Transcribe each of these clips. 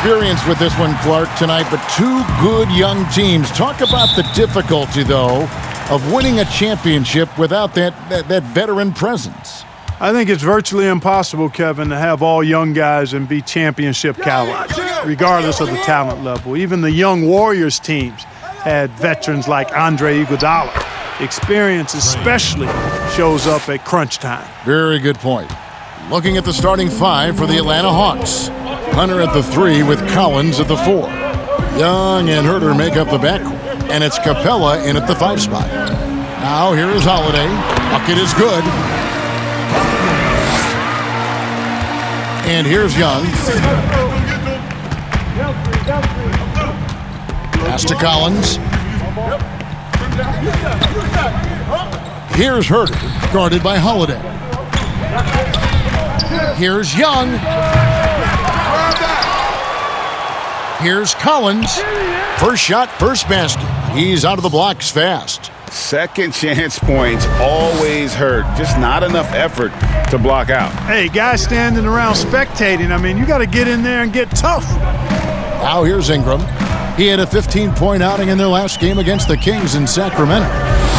experience with this one, Clark, tonight, but two good young teams. Talk about the difficulty, though, of winning a championship without that veteran presence. I think it's virtually impossible, Kevin, to have all young guys and be championship caliber, regardless of the talent level. Even the young Warriors teams had veterans like Andre Iguodala. Experience especially shows up at crunch time. Very good point. Looking at the starting five for the Atlanta Hawks. Hunter at the 3 with Collins at the 4. Young and Herter make up the backcourt, and it's Capella in at the 5 spot. Now here is Holiday. Bucket is good. And here's Young. Pass to Collins. Here's Herter, guarded by Holiday. Here's Young. Here's Collins. First shot, first basket. He's out of the blocks fast. Second chance points always hurt. Just not enough effort to block out. Hey, guys standing around spectating, I mean, you got to get in there and get tough. Now here's Ingram. He had a 15-point outing in their last game against the Kings in Sacramento.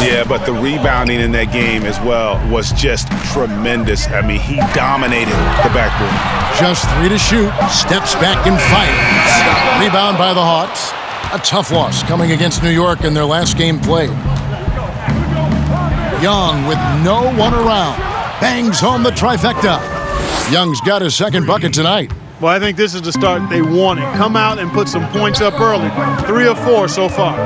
Yeah, but the rebounding in that game as well was just tremendous. I mean, he dominated the backboard. Just 3 to shoot. Steps back and fires. Rebound by the Hawks. A tough loss coming against New York in their last game played. Young with no one around. Bangs home the trifecta. Young's got his second bucket tonight. Well, I think this is the start they wanted. Come out and put some points up early. 3 of 4 so far.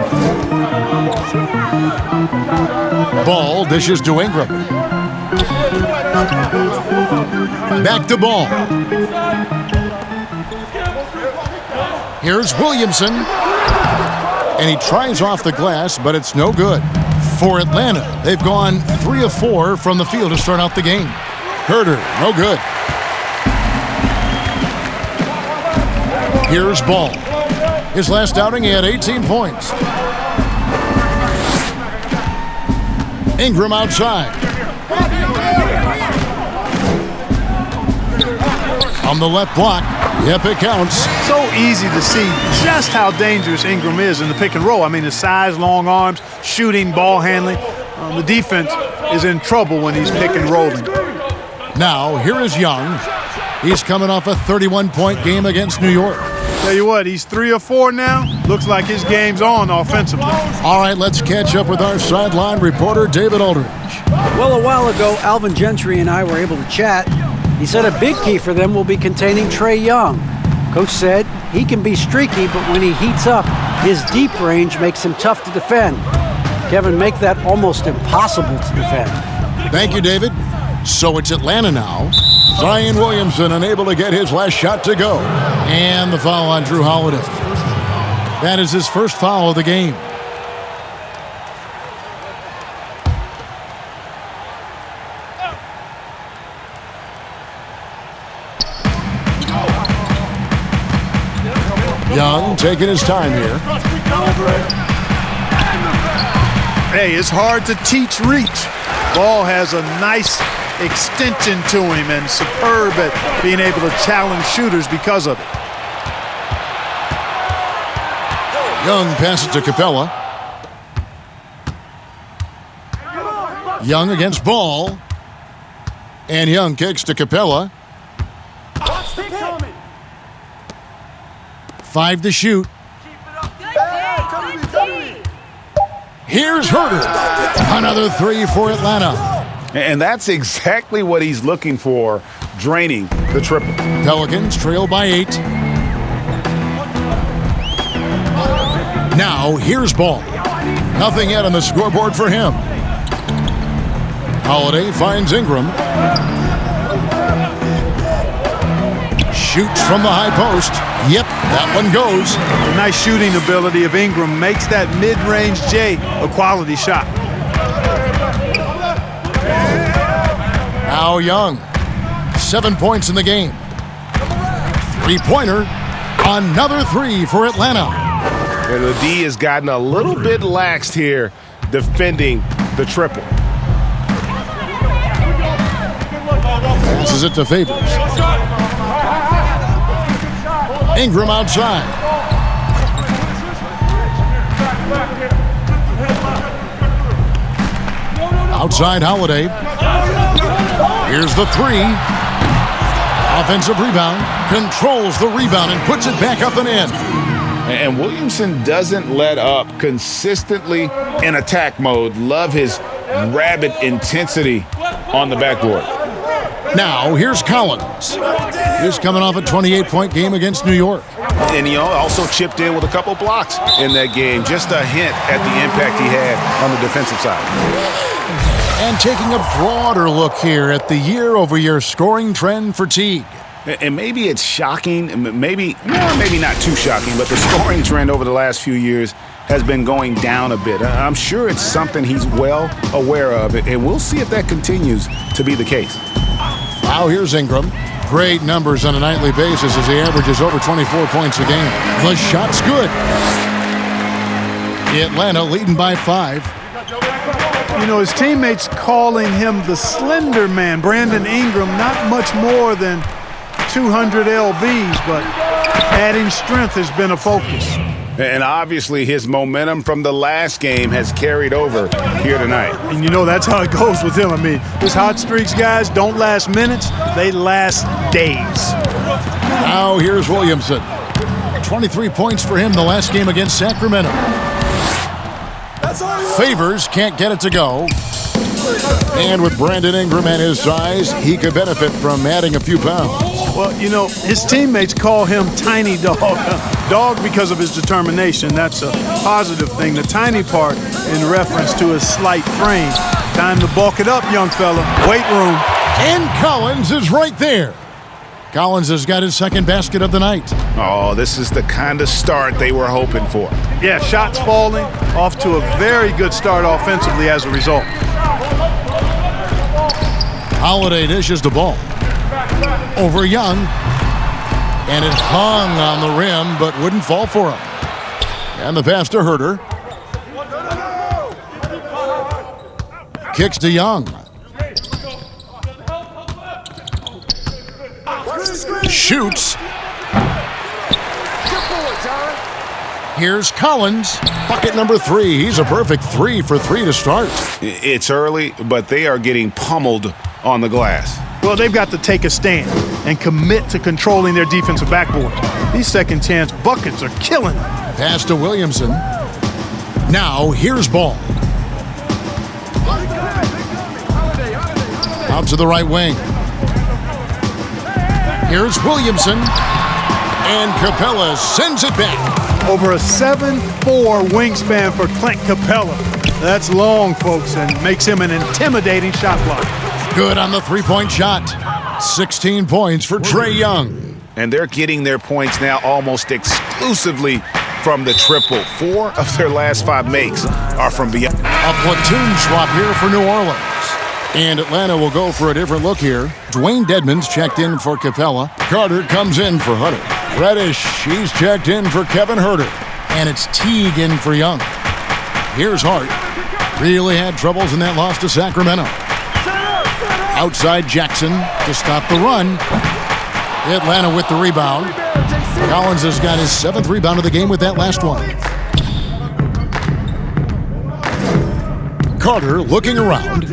Ball dishes to Ingram. Back to Ball. Here's Williamson. And he tries off the glass, but it's no good. For Atlanta, they've gone 3 of 4 from the field to start out the game. Herter, no good. Here's Ball. His last outing, he had 18 points. Ingram outside. On the left block. Yep, it counts. So easy to see just how dangerous Ingram is in the pick and roll. I mean, his size, long arms, shooting, ball handling. The defense is in trouble when he's pick and rolling. Now, here is Young. He's coming off a 31-point game against New York. Tell you what, he's 3 of 4 now. Looks like his game's on offensively. All right, let's catch up with our sideline reporter, David Aldridge. Well, a while ago, Alvin Gentry and I were able to chat. He said a big key for them will be containing Trae Young. Coach said he can be streaky, but when he heats up, his deep range makes him tough to defend. Kevin, make that almost impossible to defend. Thank you, David. So it's Atlanta now. Zion Williamson unable to get his last shot to go. And the foul on Drew Holiday. That is his first foul of the game. Young taking his time here. Hey, it's hard to teach reach. Ball has a nice extension to him and superb at being able to challenge shooters because of it. Young passes to Capella. Young against Ball. And Young kicks to Capella. 5 to shoot. Here's Herter. Another 3 for Atlanta. And that's exactly what he's looking for, draining the triple. Pelicans trail by 8. Now, here's Ball. Nothing yet on the scoreboard for him. Holiday finds Ingram. Shoots from the high post. Yep, that one goes. The nice shooting ability of Ingram makes that mid-range J a quality shot. Now Young. 7 points in the game. 3-pointer. Another 3 for Atlanta. And the D has gotten a little bit laxed here defending the triple. Passes it to Favors. Ingram outside. Outside Holiday. Here's the three. Offensive rebound. Controls the rebound and puts it back up and in. And Williamson doesn't let up, consistently in attack mode. Love his rabid intensity on the backboard. Now, here's Collins. He's coming off a 28-point game against New York. And he also chipped in with a couple blocks in that game. Just a hint at the impact he had on the defensive side. And taking a broader look here at the year-over-year scoring trend for Teague. And maybe it's shocking, maybe not too shocking, but the scoring trend over the last few years has been going down a bit. I'm sure it's something he's well aware of, and we'll see if that continues to be the case. Now here's Ingram. Great numbers on a nightly basis as he averages over 24 points a game. The shot's good. Atlanta leading by 5. You know, his teammates calling him the slender man. Brandon Ingram, not much more than 200 lbs, but adding strength has been a focus. And obviously his momentum from the last game has carried over here tonight. And you know that's how it goes with him. I mean, his hot streaks, guys, don't last minutes. They last days. Now here's Williamson. 23 points for him the last game against Sacramento. Favors can't get it to go. And with Brandon Ingram at his size, he could benefit from adding a few pounds. Well, you know, his teammates call him Tiny Dog. Dog because of his determination. That's a positive thing. The tiny part in reference to his slight frame. Time to bulk it up, young fella. Weight room. And Collins is right there. Collins has got his second basket of the night. Oh, this is the kind of start they were hoping for. Yeah, shots falling. Off to a very good start offensively as a result. Holiday dishes the ball over Young, and it hung on the rim but wouldn't fall for him. And the pass to Herter. Kicks to Young. Shoots. Here's Collins, bucket number 3. He's a perfect 3 for 3 to start. It's early, but they are getting pummeled on the glass. Well, they've got to take a stand and commit to controlling their defensive backboard. These second chance buckets are killing them. Pass to Williamson. Now here's Ball. Out to the right wing. Here's Williamson. And Capella sends it back. Over a 7'4" wingspan for Clint Capella. That's long, folks, and makes him an intimidating shot blocker. Good on the three-point shot. 16 points for Trae Young. And they're getting their points now almost exclusively from the triple. 4 of their last 5 makes are from beyond. A platoon swap here for New Orleans. And Atlanta will go for a different look here. Dwayne Dedmon's checked in for Capella. Carter comes in for Hutter. Reddish, he's checked in for Kevin Herter. And it's Teague in for Young. Here's Hart. Really had troubles in that loss to Sacramento. Outside Jackson to stop the run. Atlanta with the rebound. Collins has got his 7th rebound of the game with that last one. Carter looking around.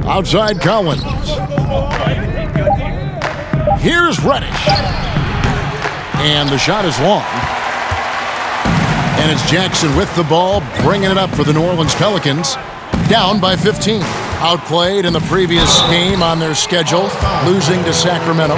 Outside Collins. Here's Reddish. And the shot is long. And it's Jackson with the ball, bringing it up for the New Orleans Pelicans. Down by 15. Outplayed in the previous game on their schedule, losing to Sacramento.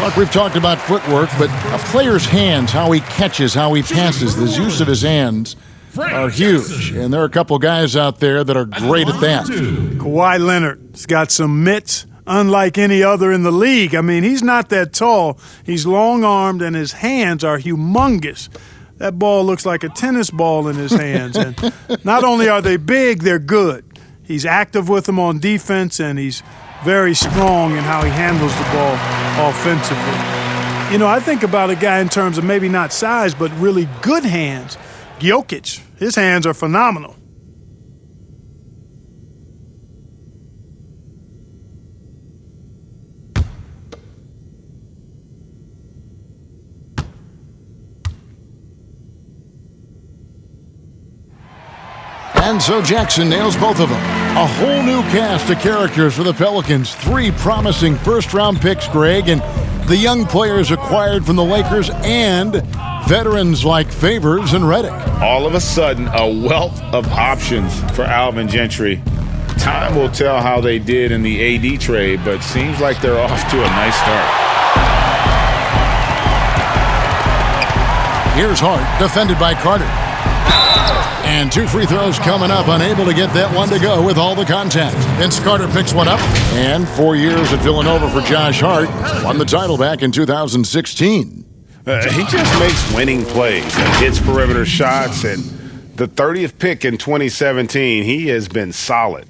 Look, we've talked about footwork, but a player's hands, how he catches, how he passes, the use of his hands are huge. And there are a couple guys out there that are great at that. Kawhi Leonard's got some mitts unlike any other in the league. I mean, he's not that tall. He's long-armed, and his hands are humongous. That ball looks like a tennis ball in his hands. And not only are they big, they're good. He's active with them on defense, and he's very strong in how he handles the ball offensively. You know, I think about a guy in terms of maybe not size, but really good hands. Jokic, his hands are phenomenal. And so Jackson nails both of them. A whole new cast of characters for the Pelicans. 3 promising first-round picks, Greg, and the young players acquired from the Lakers and veterans like Favors and Redick. All of a sudden, a wealth of options for Alvin Gentry. Time will tell how they did in the AD trade, but seems like they're off to a nice start. Here's Hart, defended by Carter. And 2 free throws coming up, unable to get that one to go with all the contact. Vince Carter picks one up. And 4 years at Villanova for Josh Hart. Won the title back in 2016. He just makes winning plays and hits perimeter shots. And the 30th pick in 2017, he has been solid.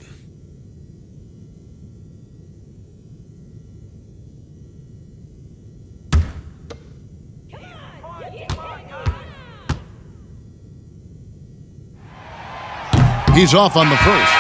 He's off on the first.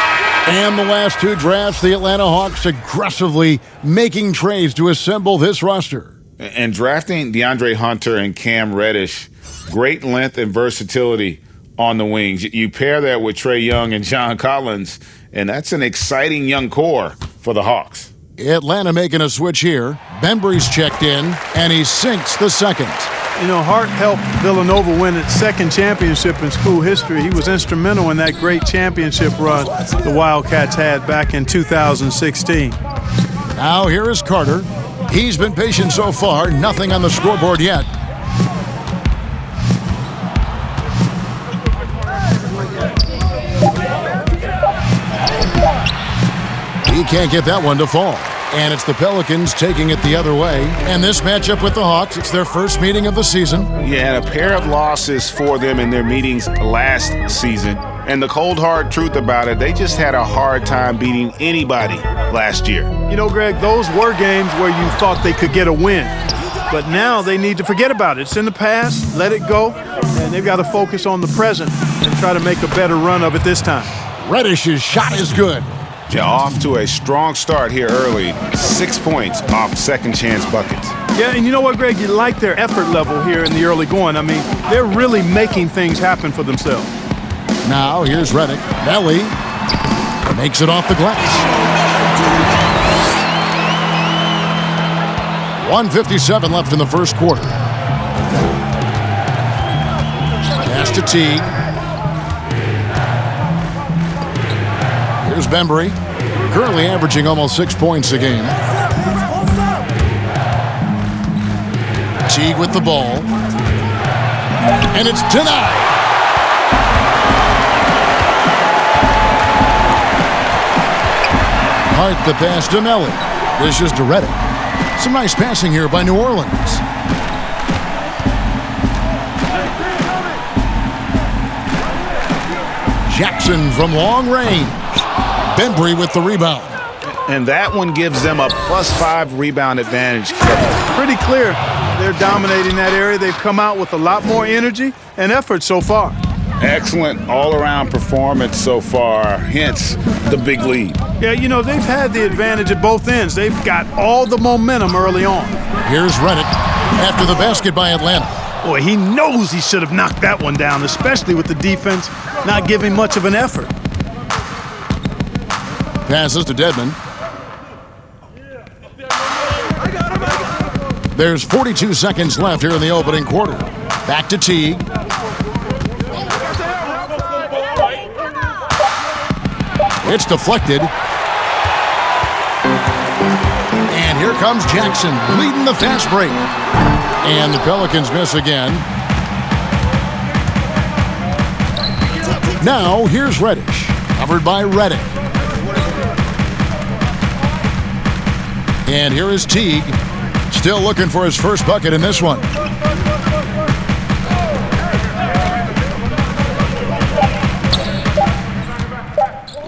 And the last 2 drafts, the Atlanta Hawks aggressively making trades to assemble this roster. And drafting DeAndre Hunter and Cam Reddish, great length and versatility on the wings. You pair that with Trae Young and John Collins, and that's an exciting young core for the Hawks. Atlanta making a switch here. Bembry's checked in, and he sinks the second. You know, Hart helped Villanova win its 2nd championship in school history. He was instrumental in that great championship run the Wildcats had back in 2016. Now here is Carter. He's been patient so far. Nothing on the scoreboard yet. He can't get that one to fall. And it's the Pelicans taking it the other way. And this matchup with the Hawks, it's their first meeting of the season. Yeah, and a pair of losses for them in their meetings last season. And the cold, hard truth about it, they just had a hard time beating anybody last year. You know, Greg, those were games where you thought they could get a win. But now they need to forget about it. It's in the past, let it go, and they've got to focus on the present and try to make a better run of it this time. Reddish's shot is good. Yeah, off to a strong start here early. 6 points off second chance buckets. Yeah, and you know what, Greg? You like their effort level here in the early going. I mean, they're really making things happen for themselves. Now here's Redick. Belly makes it off the glass. 1:57 left in the first quarter. Pass to Teague. Here's Bembry, currently averaging almost 6 points a game. Teague with the ball. And it's denied. Hart the pass to Melly. This is to Redick. Some nice passing here by New Orleans. Jackson from long range. Bembry with the rebound. And that one gives them a +5 rebound advantage. Pretty clear they're dominating that area. They've come out with a lot more energy and effort so far. Excellent all-around performance so far, hence the big lead. Yeah, you know, they've had the advantage at both ends. They've got all the momentum early on. Here's Redick after the basket by Atlanta. Boy, he knows he should have knocked that one down, especially with the defense not giving much of an effort. Passes to Dedmon. There's 42 seconds left here in the opening quarter. Back to Teague. It's deflected. And here comes Jackson leading the fast break. And the Pelicans miss again. Now here's Reddish, covered by Redick. And here is Teague, still looking for his first bucket in this one.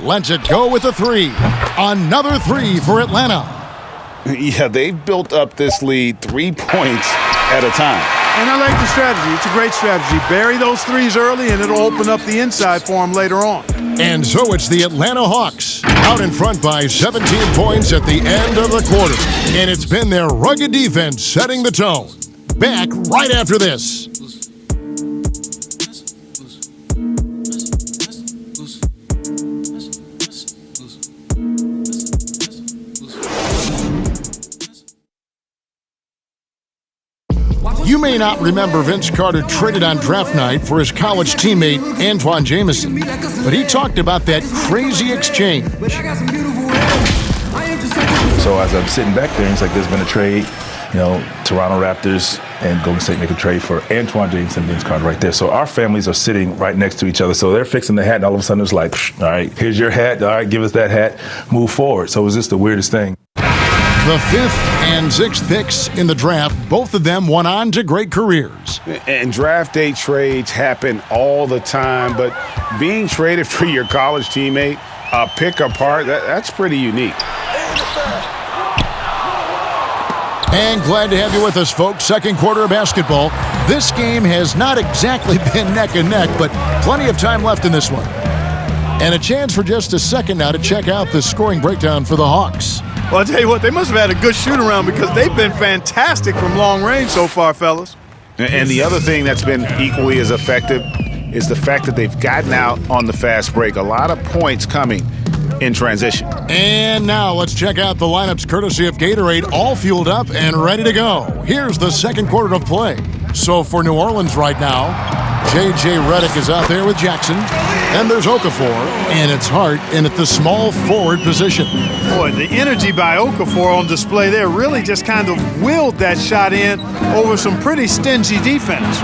Lets it go with a 3. Another 3 for Atlanta. Yeah, they've built up this lead 3 points at a time. And I like the strategy. It's a great strategy. Bury those threes early, and it'll open up the inside for them later on. And so it's the Atlanta Hawks out in front by 17 points at the end of the quarter. And it's been their rugged defense setting the tone. Back right after this. You may not remember Vince Carter traded on draft night for his college teammate Antoine Jameson, but he talked about that crazy exchange. So as I'm sitting back there, it's like there's been a trade, Toronto Raptors and Golden State make a trade for Antoine Jameson and Vince Carter right there. So our families are sitting right next to each other. So they're fixing the hat, and all of a sudden it's like, all right, here's your hat. All right, give us that hat. Move forward. So it was just the weirdest thing. The 5th and 6th picks in the draft, both of them went on to great careers. And draft day trades happen all the time, but being traded for your college teammate, a pick apart, that's pretty unique. And glad to have you with us, folks. Second quarter of basketball. This game has not exactly been neck and neck, but plenty of time left in this one. And a chance for just a second now to check out the scoring breakdown for the Hawks. Well, I'll tell you what, they must have had a good shoot-around because they've been fantastic from long range so far, fellas. And the other thing that's been equally as effective is the fact that they've gotten out on the fast break. A lot of points coming in transition. And now let's check out the lineups courtesy of Gatorade, all fueled up and ready to go. Here's the second quarter of play. So for New Orleans right now, J.J. Redick is out there with Jackson. Then there's Okafor, and it's Hart in at the small forward position. Boy, the energy by Okafor on display there really just kind of willed that shot in over some pretty stingy defense.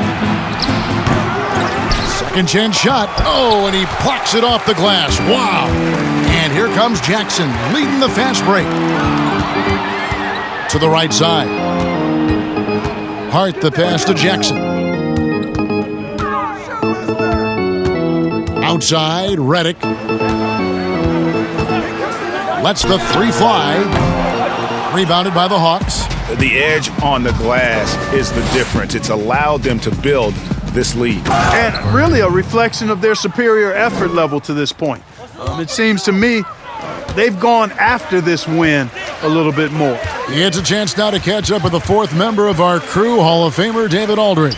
Second chance shot. Oh, and he plucks it off the glass. Wow. And here comes Jackson leading the fast break. To the right side. Hart the pass to Jackson. Outside, Redick. Lets the three fly. Rebounded by the Hawks. The edge on the glass is the difference. It's allowed them to build this lead. And really a reflection of their superior effort level to this point. It seems to me they've gone after this win a little bit more. It's a chance now to catch up with the fourth member of our crew, Hall of Famer David Aldridge.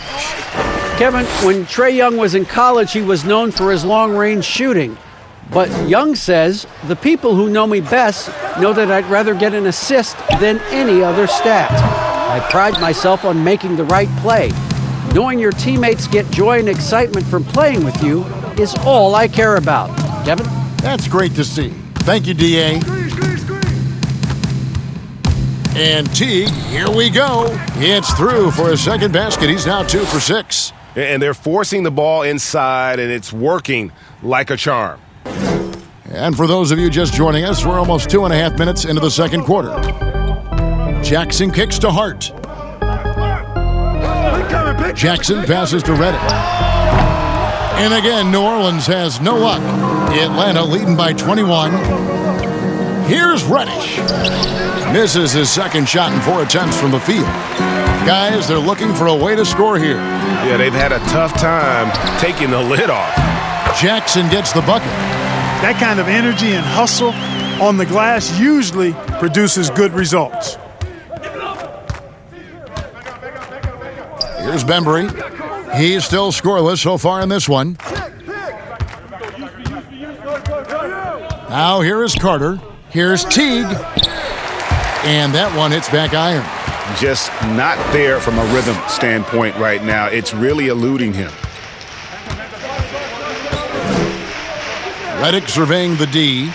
Kevin, when Trae Young was in college, he was known for his long-range shooting. But Young says, the people who know me best know that I'd rather get an assist than any other stat. I pride myself on making the right play. Knowing your teammates get joy and excitement from playing with you is all I care about. Kevin? That's great to see. Thank you, D.A. And Teague, here we go. It's through for a second basket. He's now 2 for 6. And they're forcing the ball inside, and it's working like a charm. And for those of you just joining us, we're almost 2.5 minutes into the second quarter. Jackson kicks to Hart. Jackson passes to Redick. And again, New Orleans has no luck. Atlanta leading by 21. Here's Reddish. Misses his second shot in 4 attempts from the field. Guys, they're looking for a way to score here. Yeah, they've had a tough time taking the lid off. Jackson gets the bucket. That kind of energy and hustle on the glass usually produces good results. Here's Bembry. He's still scoreless so far in this one. Now here is Carter. Here's Teague. And that one hits back iron. Just not there from a rhythm standpoint right now. It's really eluding him. Redick surveying the D.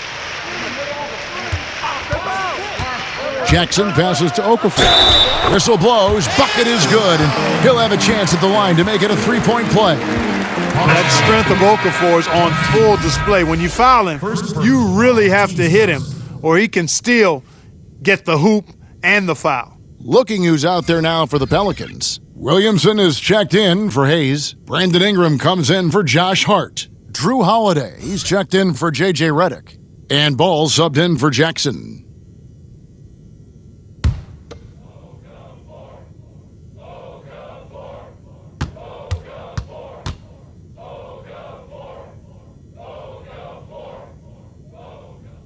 Jackson passes to Okafor. Whistle blows. Bucket is good. And he'll have a chance at the line to make it a three-point play. That strength of Okafor is on full display. When you foul him, you really have to hit him, or he can still get the hoop and the foul. Looking who's out there now for the Pelicans. Williamson is checked in for Hayes. Brandon Ingram comes in for Josh Hart. Drew Holiday, he's checked in for J.J. Redick. And Ball subbed in for Jackson.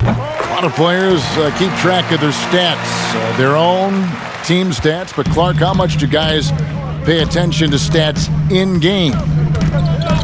A lot of players keep track of their stats, their own team stats. But Clark, how much do guys pay attention to stats in game?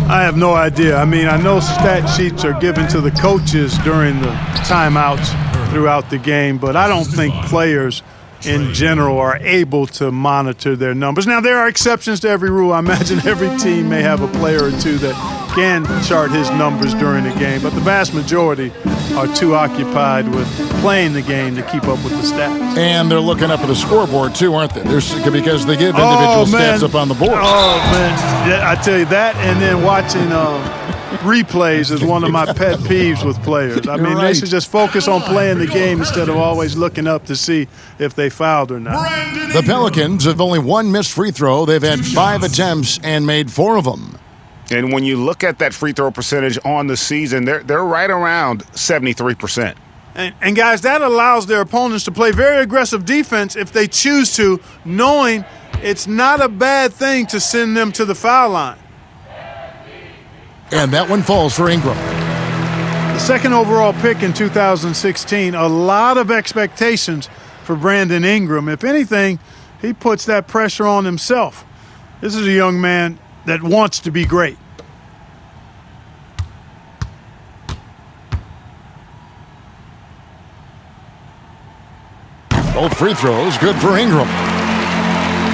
I have no idea. I mean, I know stat sheets are given to the coaches during the timeouts throughout the game, but I don't think players in general, are able to monitor their numbers. Now, there are exceptions to every rule. I imagine every team may have a player or two that can chart his numbers during the game, but the vast majority are too occupied with playing the game to keep up with the stats. And they're looking up at the scoreboard, too, aren't they? Because they give individual stats up on the board. Oh, man. Yeah, I tell you that, and then watching replays is one of my pet peeves with players. I mean, they should just focus on playing the game instead of always looking up to see if they fouled or not. The Pelicans have only one missed free throw. They've had 5 attempts and made 4 of them. And when you look at that free throw percentage on the season, they're right around 73%. And guys, that allows their opponents to play very aggressive defense if they choose to, knowing it's not a bad thing to send them to the foul line. And that one falls for Ingram. The second overall pick in 2016, a lot of expectations for Brandon Ingram. If anything, he puts that pressure on himself. This is a young man that wants to be great. Both free throws good for Ingram.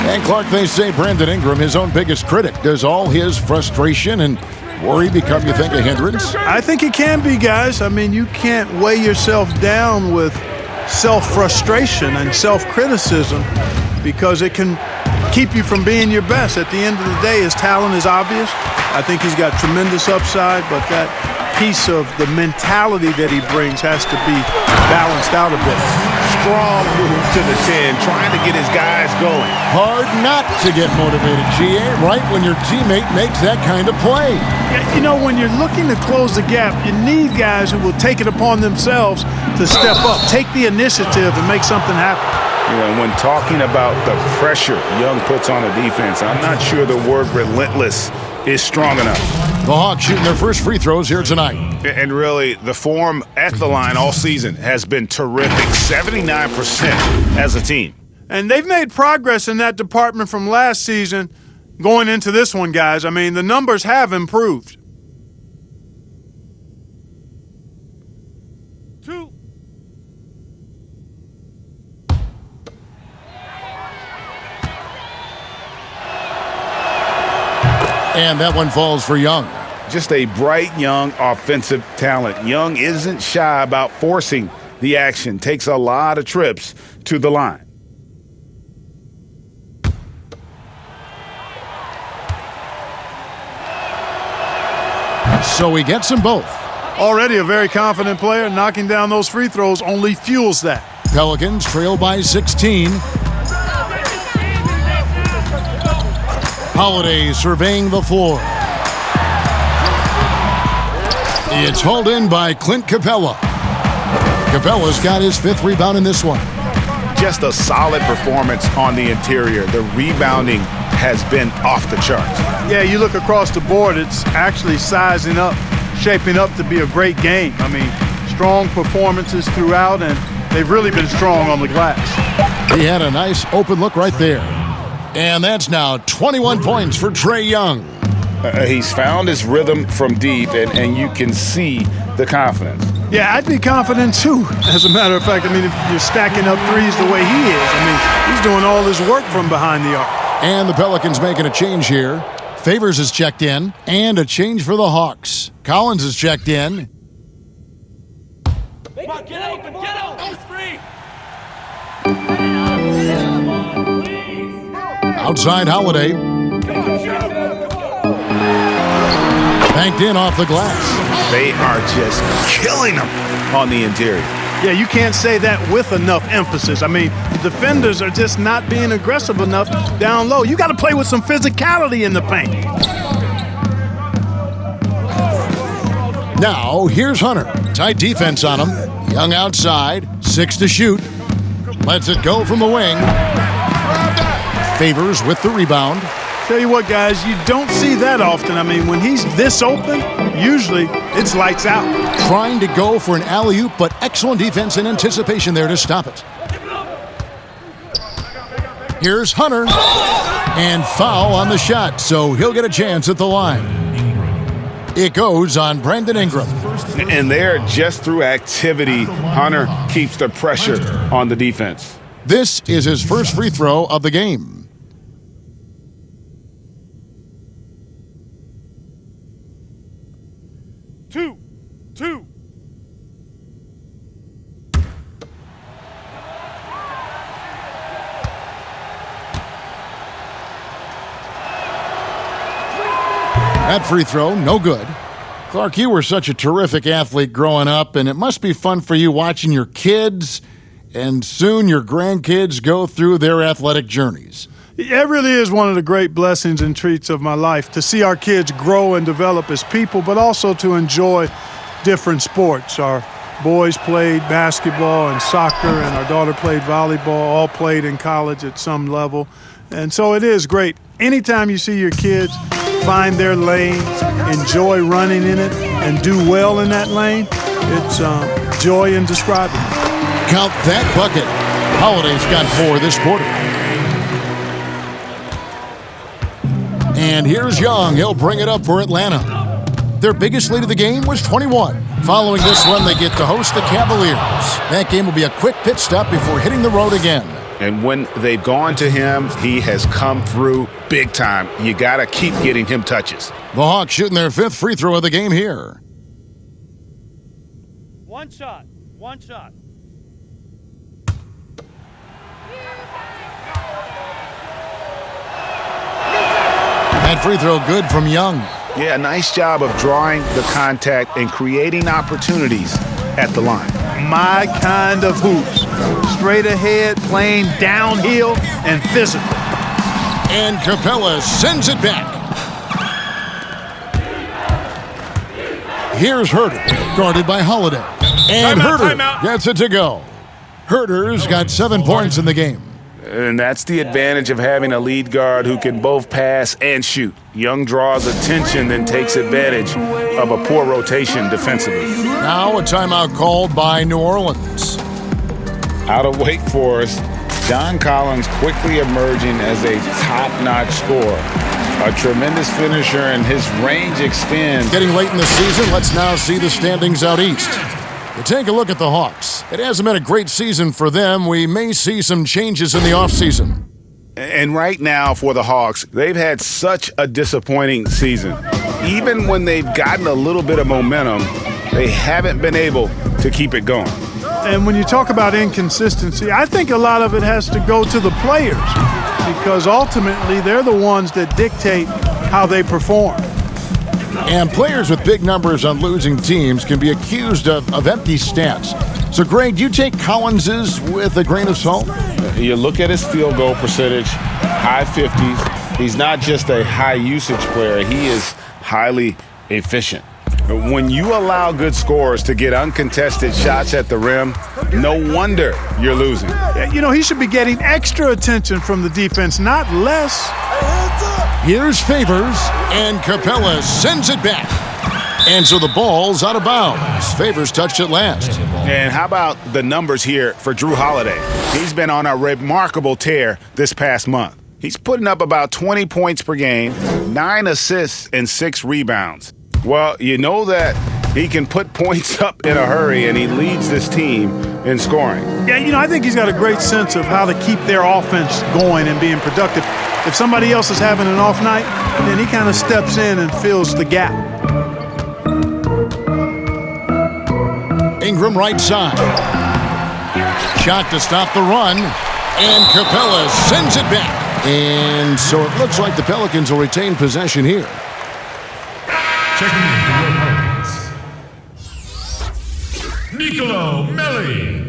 And Clark, they say Brandon Ingram, his own biggest critic. Does all his frustration and worry become, you think, a hindrance? I think it can be, guys. I mean, you can't weigh yourself down with self-frustration and self-criticism because it can keep you from being your best. At the end of the day, his talent is obvious. I think he's got tremendous upside, but that piece of the mentality that he brings has to be balanced out a bit. Strong move to the 10, trying to get his guys going. Hard not to get motivated, GA, right when your teammate makes that kind of play. Yeah, you know, when you're looking to close the gap, you need guys who will take it upon themselves to step up, take the initiative, and make something happen. You know, when talking about the pressure Young puts on a defense, I'm not sure the word relentless is strong enough. The Hawks shooting their first free throws here tonight. And really, the form at the line all season has been terrific, 79% as a team. And they've made progress in that department from last season going into this one, guys. I mean, the numbers have improved. 2. And that one falls for Young. Just a bright, young offensive talent. Young isn't shy about forcing the action, takes a lot of trips to the line. So he gets them both. Already a very confident player. Knocking down those free throws only fuels that. Pelicans trail by 16. Holiday surveying the floor. It's hauled in by Clint Capella. Capella's got his 5th rebound in this one. Just a solid performance on the interior. The rebounding has been off the charts. Yeah, you look across the board, it's actually sizing up, shaping up to be a great game. I mean, strong performances throughout, and they've really been strong on the glass. He had a nice open look right there. And that's now 21 points for Trae Young. He's found his rhythm from deep, and you can see the confidence. Yeah, I'd be confident too. As a matter of fact, I mean, if you're stacking up threes the way he is, I mean, he's doing all his work from behind the arc. And the Pelicans making a change here. Favors is checked in, and a change for the Hawks. Collins is checked in. Get open, get open. 3. Outside Holiday. Banked in off the glass. They are just killing them on the interior. Yeah, you can't say that with enough emphasis. I mean, the defenders are just not being aggressive enough down low. You got to play with some physicality in the paint. Now, here's Hunter. Tight defense on him. Young outside, 6 to shoot. Lets it go from the wing. Favors with the rebound. Tell you what, guys, you don't see that often. I mean, when he's this open, usually it's lights out. Trying to go for an alley-oop, but excellent defense and anticipation there to stop it. Here's Hunter. And foul on the shot, so he'll get a chance at the line. It goes on Brandon Ingram. And there, just through activity, Hunter keeps the pressure on the defense. This is his first free throw of the game. Two. That free throw, no good. Clark, you were such a terrific athlete growing up, and it must be fun for you watching your kids and soon your grandkids go through their athletic journeys. It really is one of the great blessings and treats of my life to see our kids grow and develop as people, but also to enjoy different sports. Our boys played basketball and soccer, and our daughter played volleyball, all played in college at some level. And so it is great. Anytime you see your kids find their lane, enjoy running in it, and do well in that lane, it's joy indescribable. Count that bucket. Holiday's got 4 this quarter. And here's Young. He'll bring it up for Atlanta. Their biggest lead of the game was 21. Following this one, they get to host the Cavaliers. That game will be a quick pit stop before hitting the road again. And when they've gone to him, he has come through big time. You got to keep getting him touches. The Hawks shooting their 5th free throw of the game here. One shot. That free throw good from Young. Yeah, nice job of drawing the contact and creating opportunities at the line. My kind of hoops. Straight ahead, playing downhill and physical. And Capella sends it back. Here's Herter, guarded by Holiday. And Herter gets it to go. Herter's got 7 points in the game. And that's the advantage of having a lead guard who can both pass and shoot. Young draws attention, then takes advantage of a poor rotation defensively. Now a timeout called by New Orleans. Out of Wake Forest, John Collins quickly emerging as a top-notch scorer. A tremendous finisher, and his range extends. Getting late in the season, let's now see the standings out east. To take a look at the Hawks. It hasn't been a great season for them. We may see some changes in the offseason. And right now for the Hawks, they've had such a disappointing season. Even when they've gotten a little bit of momentum, they haven't been able to keep it going. And when you talk about inconsistency, I think a lot of it has to go to the players, because ultimately they're the ones that dictate how they perform. And players with big numbers on losing teams can be accused of empty stats. So, Greg, do you take Collins's with a grain of salt? You look at his field goal percentage, high 50s. He's not just a high usage player, he is highly efficient. When you allow good scorers to get uncontested shots at the rim, no wonder you're losing. You know, he should be getting extra attention from the defense, not less. Here's Favors, and Capella sends it back. And so the ball's out of bounds. Favors touched it last. And how about the numbers here for Drew Holiday? He's been on a remarkable tear this past month. He's putting up about 20 points per game, 9 assists, and 6 rebounds. Well, you know that he can put points up in a hurry, and he leads this team in scoring. Yeah, you know, I think he's got a great sense of how to keep their offense going and being productive. If somebody else is having an off night, then he kind of steps in and fills the gap. Ingram right side. Shot to stop the run, and Capella sends it back. And so it looks like the Pelicans will retain possession here. Checking in for your opponents, Nicolo Melli.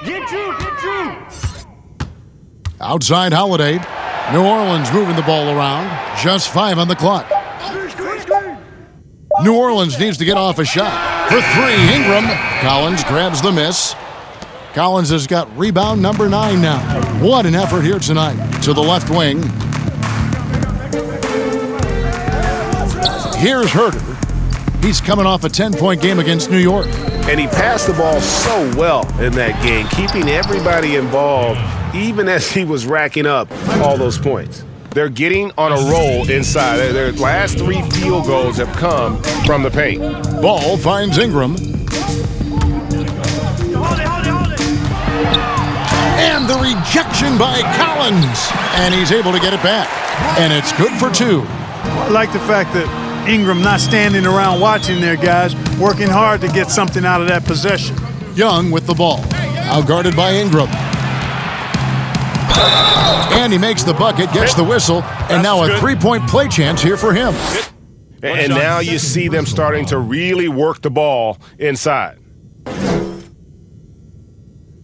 Get Drew! Outside Holiday. New Orleans moving the ball around. Just 5 on the clock. New Orleans needs to get off a shot. For 3, Ingram. Collins grabs the miss. Collins has got rebound number 9 now. What an effort here tonight. To the left wing. Here's Herter. He's coming off a 10-point game against New York. And he passed the ball so well in that game, keeping everybody involved, even as he was racking up all those points. They're getting on a roll inside. Their last 3 field goals have come from the paint. Ball finds Ingram. And the rejection by Collins. And he's able to get it back. And it's good for 2. I like the fact that Ingram not standing around watching their guys, working hard to get something out of that possession. Young with the ball. Now guarded by Ingram. And he makes the bucket, gets the whistle, and now a 3-point play chance here for him. And now you see them starting to really work the ball inside.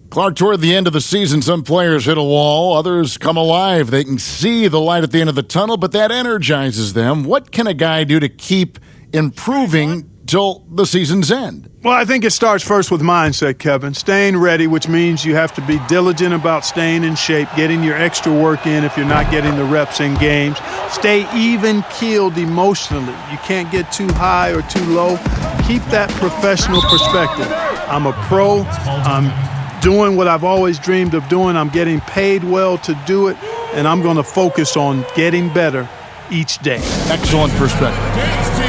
Clark, toward the end of the season, some players hit a wall, others come alive. They can see the light at the end of the tunnel, but that energizes them. What can a guy do to keep improving till the season's end? Well, I think it starts first with mindset, Kevin. Staying ready, which means you have to be diligent about staying in shape, getting your extra work in if you're not getting the reps in games. Stay even-keeled emotionally. You can't get too high or too low. Keep that professional perspective. I'm a pro. I'm doing what I've always dreamed of doing. I'm getting paid well to do it, and I'm going to focus on getting better each day. Excellent perspective.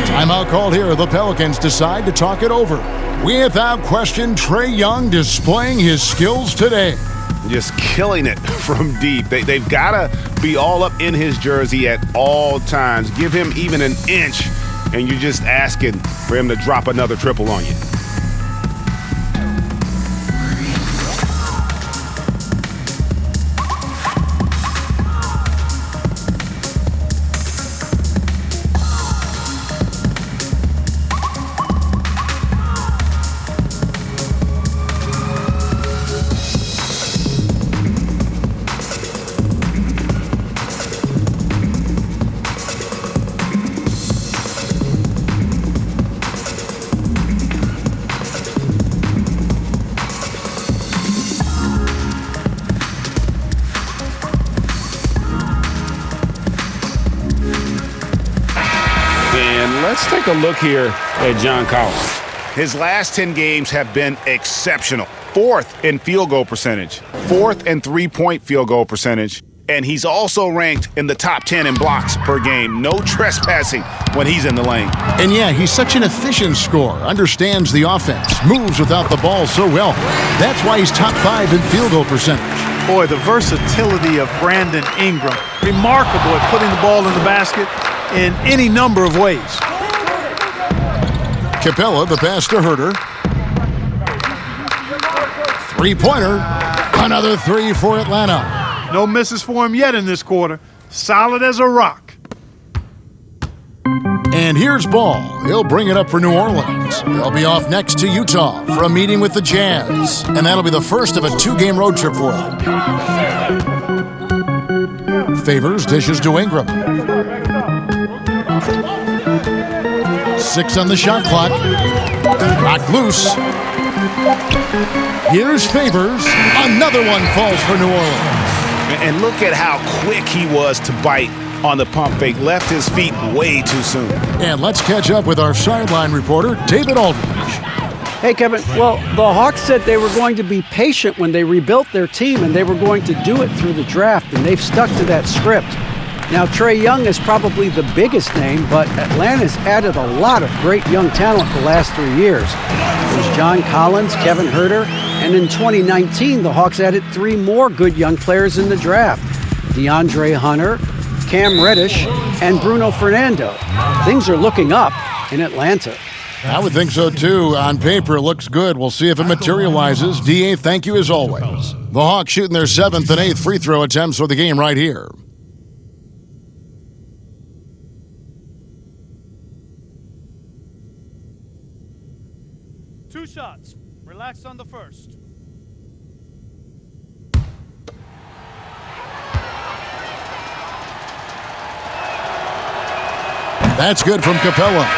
Timeout called here. The Pelicans decide to talk it over. Without question, Trae Young displaying his skills today. Just killing it from deep. They've got to be all up in his jersey at all times. Give him even an inch, and you're just asking for him to drop another triple on you. Let's take a look here at John Collins. His last 10 games have been exceptional. 4th in field goal percentage, 4th in 3-point field goal percentage, and he's also ranked in the top 10 in blocks per game. No trespassing when he's in the lane. And yeah, he's such an efficient scorer, understands the offense, moves without the ball so well. That's why he's top 5 in field goal percentage. Boy, the versatility of Brandon Ingram. Remarkable at putting the ball in the basket in any number of ways. Capella, the pass to Herter. 3-pointer. Another 3 for Atlanta. No misses for him yet in this quarter. Solid as a rock. And here's Ball. He'll bring it up for New Orleans. They'll be off next to Utah for a meeting with the Jazz. And that'll be the first of a 2-game road trip for them. Favors dishes to Ingram. 6 on the shot clock. Rocked loose. Here's Favors. Another one falls for New Orleans. And look at how quick he was to bite on the pump fake. Left his feet way too soon. And let's catch up with our sideline reporter, David Aldridge. Hey, Kevin. Well, the Hawks said they were going to be patient when they rebuilt their team, and they were going to do it through the draft, and they've stuck to that script. Now, Trae Young is probably the biggest name, but Atlanta's added a lot of great young talent the last 3 years. There's John Collins, Kevin Herter, and in 2019, the Hawks added 3 more good young players in the draft. DeAndre Hunter, Cam Reddish, and Bruno Fernando. Things are looking up in Atlanta. I would think so, too. On paper, it looks good. We'll see if it materializes. D.A., thank you as always. The Hawks shooting their 7th and 8th free throw attempts for the game right here. Two shots. Relax on the first. That's good from Capella.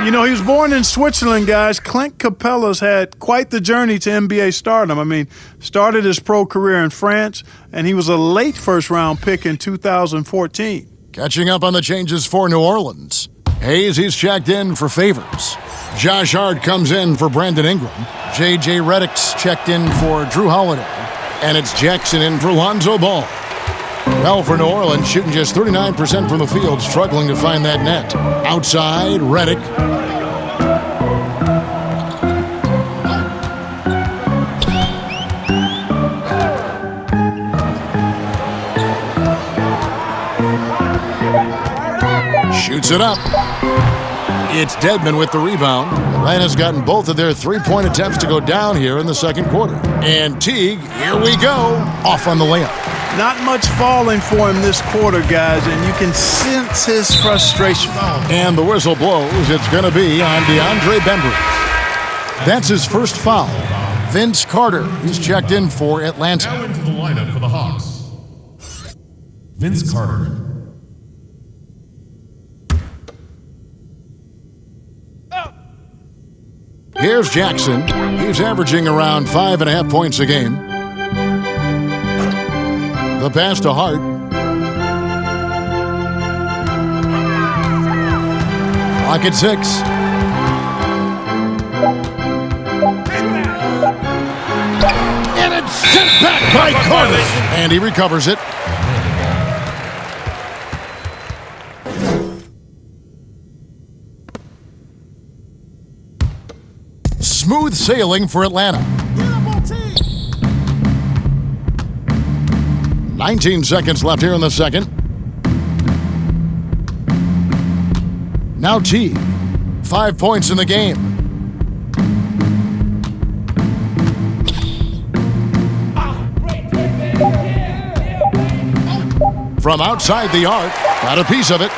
You know, he was born in Switzerland, guys. Clint Capella's had quite the journey to NBA stardom. I mean, started his pro career in France, and he was a late first-round pick in 2014. Catching up on the changes for New Orleans. Hayes, he's checked in for Favors. Josh Hart comes in for Brandon Ingram. J.J. Redick's checked in for Drew Holiday. And it's Jackson in for Lonzo Ball. Well, for New Orleans, shooting just 39% from the field, struggling to find that net. Outside, Redick. Puts it up. It's Dedmon with the rebound. Atlanta's gotten both of their three-point attempts to go down here in the second quarter. And Teague, here we go, off on the layup. Not much falling for him this quarter, guys, and you can sense his frustration. And the whistle blows. It's going to be on DeAndre Bembry. That's his first foul. Vince Carter is checked in for Atlanta. Now into the lineup for the Hawks. Vince Carter. Here's Jackson. He's averaging around 5.5 points a game. The pass to Hart. Clock at 6. And it's sent back by Carter. And he recovers it. Smooth sailing for Atlanta. 19 seconds left here in the second. Now T. 5 points in the game. From outside the arc, got a piece of it.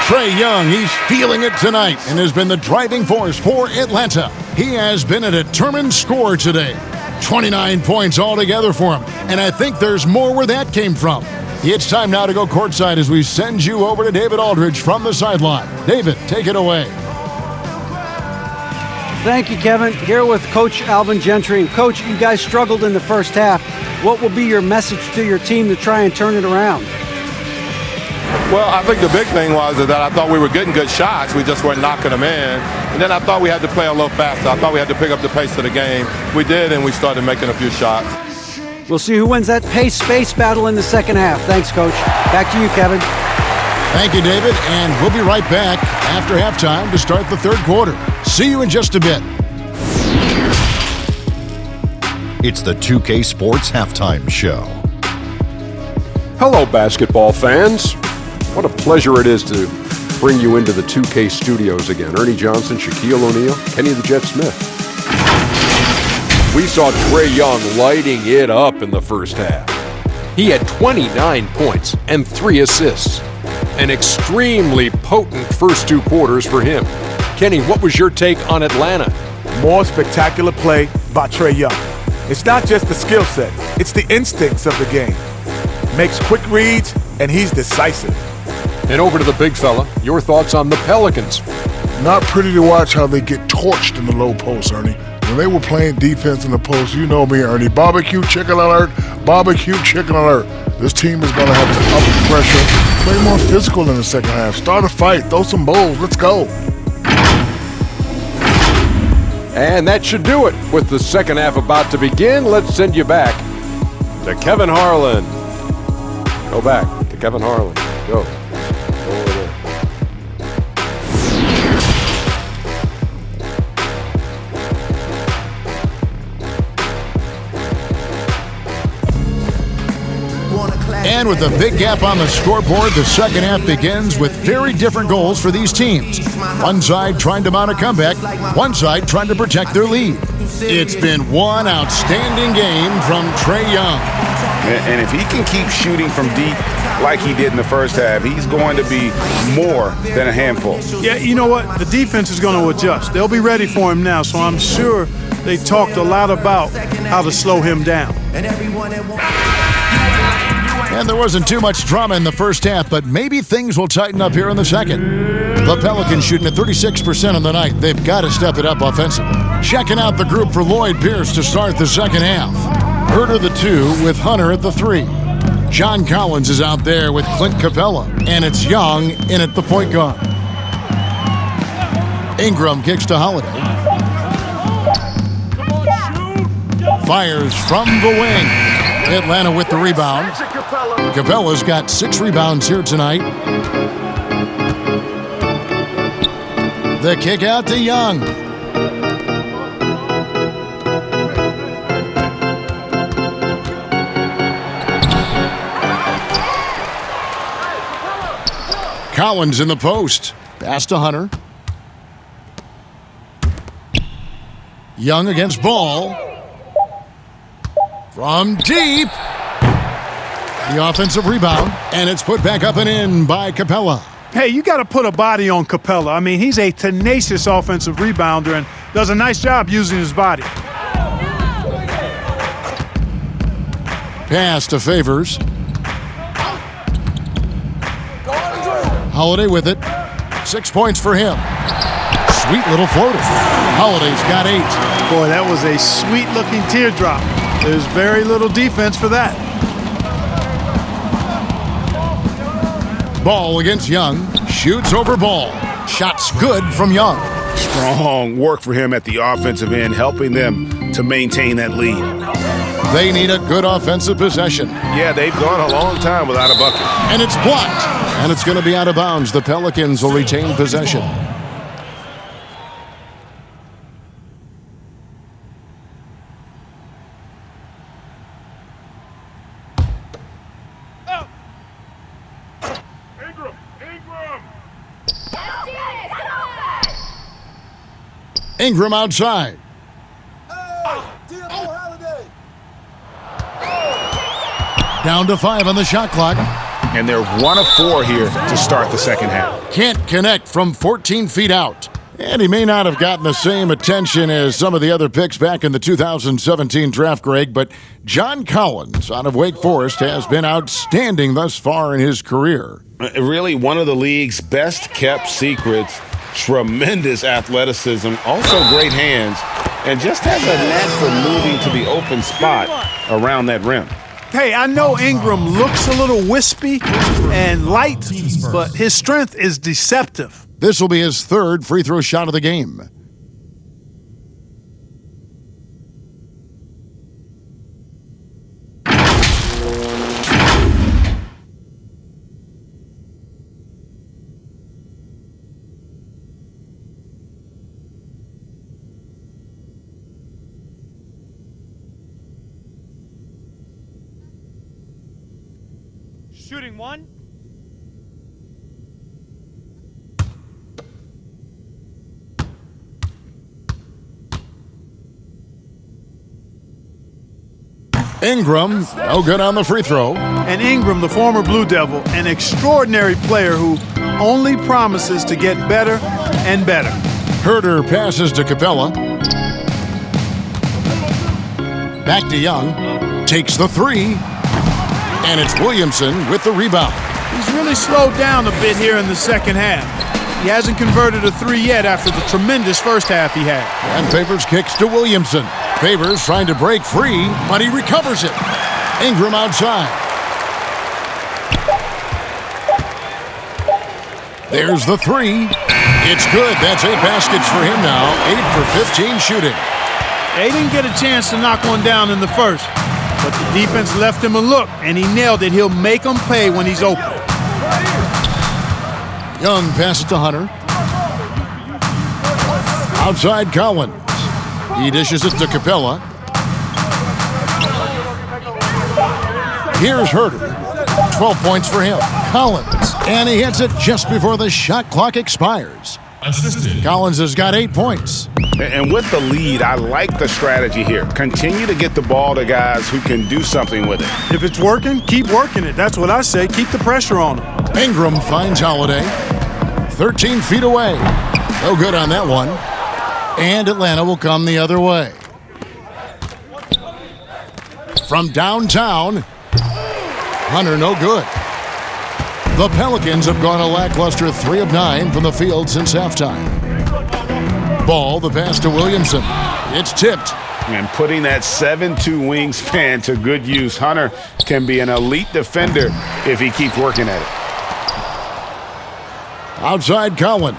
Trae Young, he's feeling it tonight and has been the driving force for Atlanta. He has been a determined scorer today. 29 points altogether for him, and I think there's more where that came from. It's time now to go courtside as we send you over to David Aldridge from the sideline. David, take it away. Thank you, Kevin. Here with Coach Alvin Gentry. And Coach, you guys struggled in the first half. What will be your message to your team to try and turn it around? Well, I think the big thing was that I thought we were getting good shots. We just weren't knocking them in. And then I thought we had to play a little faster. I thought we had to pick up the pace of the game. We did, and we started making a few shots. We'll see who wins that pace-space battle in the second half. Thanks, Coach. Back to you, Kevin. Thank you, David, and we'll be right back after halftime to start the third quarter. See you in just a bit. It's the 2K Sports Halftime Show. Hello, basketball fans. What a pleasure it is to bring you into the 2K studios again. Ernie Johnson, Shaquille O'Neal, Kenny the Jet Smith. We saw Trae Young lighting it up in the first half. He had 29 points and 3 assists. An extremely potent first 2 quarters for him. Kenny, what was your take on Atlanta? More spectacular play by Trae Young. It's not just the skill set, it's the instincts of the game. Makes quick reads, and he's decisive. And over to the big fella, your thoughts on the Pelicans. Not pretty to watch how they get torched in the low post, Ernie. When they were playing defense in the post, you know me, Ernie. Barbecue chicken alert, barbecue chicken alert. This team is going to have to up the pressure, play more physical in the second half. Start a fight, throw some bowls, let's go. And that should do it. With the second half about to begin, let's send you back to Kevin Harlan. Go back to Kevin Harlan. Go. Over there. And with a big gap on the scoreboard, the second half begins with very different goals for these teams. One side trying to mount a comeback, one side trying to protect their lead. It's been one outstanding game from Trae Young. And if he can keep shooting from deep like he did in the first half, he's going to be more than a handful. Yeah, you know what? The defense is going to adjust. They'll be ready for him now, so I'm sure they talked a lot about how to slow him down. And there wasn't too much drama in the first half, but maybe things will tighten up here in the second. The Pelicans shooting at 36% on the night. They've got to step it up offensively. Checking out the group for Lloyd Pierce to start the second half. Herter the 2 with Hunter at the 3. John Collins is out there with Clint Capella, and it's Young in at the point guard. Ingram kicks to Holiday. Fires from the wing. Atlanta with the rebound. Capella's got 6 rebounds here tonight. The kick out to Young. Collins in the post. Pass to Hunter. Young against Ball. From deep. The offensive rebound, and it's put back up and in by Capella. Hey, you got to put a body on Capella. I mean, he's a tenacious offensive rebounder and does a nice job using his body. Pass to Favors. Holiday with it. 6 points for him. Sweet little floater. Holiday's got 8. Boy, that was a sweet-looking teardrop. There's very little defense for that. Ball against Young. Shoots over Ball. Shots good from Young. Strong work for him at the offensive end, helping them to maintain that lead. They need a good offensive possession. Yeah, they've gone a long time without a bucket. And it's blocked. And it's going to be out of bounds. The Pelicans will retain possession. Ingram outside. Down to 5 on the shot clock. And they're 1 of 4 here to start the second half. Can't connect from 14 feet out. And he may not have gotten the same attention as some of the other picks back in the 2017 draft, Greg, but John Collins out of Wake Forest has been outstanding thus far in his career. Really one of the league's best kept secrets. Tremendous athleticism, also great hands, and just has a knack for moving to the open spot around that rim. Hey, I know Ingram looks a little wispy and light, but his strength is deceptive. This will be his 3rd free throw shot of the game. Shooting 1. Ingram, no good on the free throw. And Ingram, the former Blue Devil, an extraordinary player who only promises to get better and better. Herter passes to Capella. Back to Young. Takes the 3. And it's Williamson with the rebound. He's really slowed down a bit here in the second half. He hasn't converted a 3 yet after the tremendous first half he had. And Favors kicks to Williamson. Favors trying to break free, but he recovers it. Ingram outside. There's the 3. It's good. That's 8 baskets for him now. 8 for 15 shooting. They didn't get a chance to knock one down in the first, but the defense left him a look, and he nailed it. He'll make them pay when he's open. Young passes to Hunter. Outside Collins. He dishes it to Capella. Here's Herter. 12 points for him. Collins. And he hits it just before the shot clock expires. Assisted. Collins has got 8 points. And with the lead, I like the strategy here. Continue to get the ball to guys who can do something with it. If it's working, keep working it. That's what I say. Keep the pressure on him. Ingram finds Holiday. 13 feet away. No good on that one. And Atlanta will come the other way. From downtown, Hunter no good. The Pelicans have gone a lackluster 3 of 9 from the field since halftime. Ball, the pass to Williamson. It's tipped. And putting that 7'2" wingspan to good use. Hunter can be an elite defender if he keeps working at it. Outside Collins.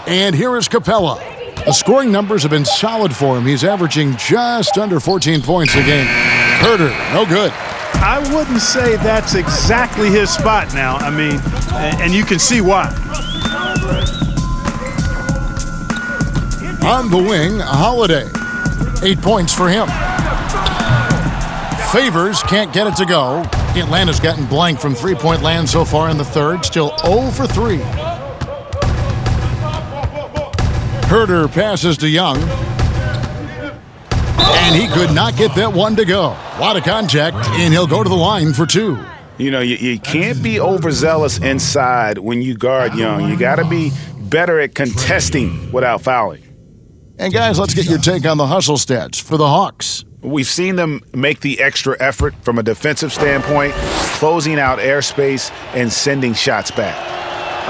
And here is Capella. The scoring numbers have been solid for him. He's averaging just under 14 points a game. Herter, no good. I wouldn't say that's exactly his spot now. I mean, and you can see why. On the wing, Holiday. 8 points for him. Favors can't get it to go. Atlanta's gotten blank from three-point land so far in the third, still 0 for 3. Herder passes to Young. And he could not get that one to go. A lot of contact, and he'll go to the line for 2. You know, you can't be overzealous inside when you guard Young. You got to be better at contesting without fouling. And guys, let's get your take on the hustle stats for the Hawks. We've seen them make the extra effort from a defensive standpoint, closing out airspace and sending shots back.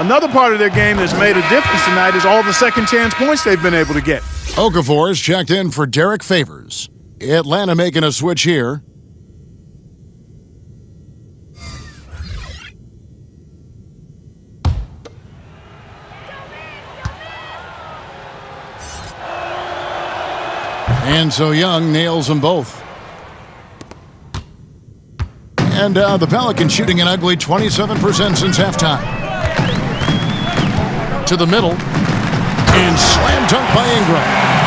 Another part of their game that's made a difference tonight is all the second chance points they've been able to get. Okafor is checked in for Derek Favors. Atlanta making a switch here. And so Young nails them both. And the Pelicans shooting an ugly 27% since halftime. To the middle. And slam dunk by Ingram.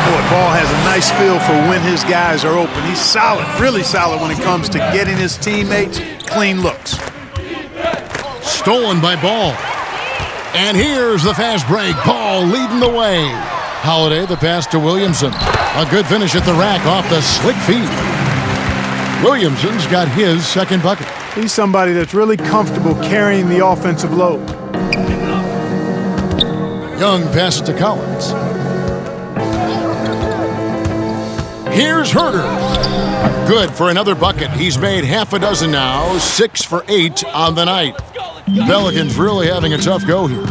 Boy, Ball has a nice feel for when his guys are open. He's solid, really solid when it comes to getting his teammates clean looks. Stolen by Ball. And here's the fast break. Ball leading the way. Holiday, the pass to Williamson. A good finish at the rack off the slick feed. Williamson's got his second bucket. He's somebody that's really comfortable carrying the offensive load. Young passes to Collins. Here's Herder. Good for another bucket. He's made half a dozen now, 6 for 8 on the night. The Pelicans really having a tough go here.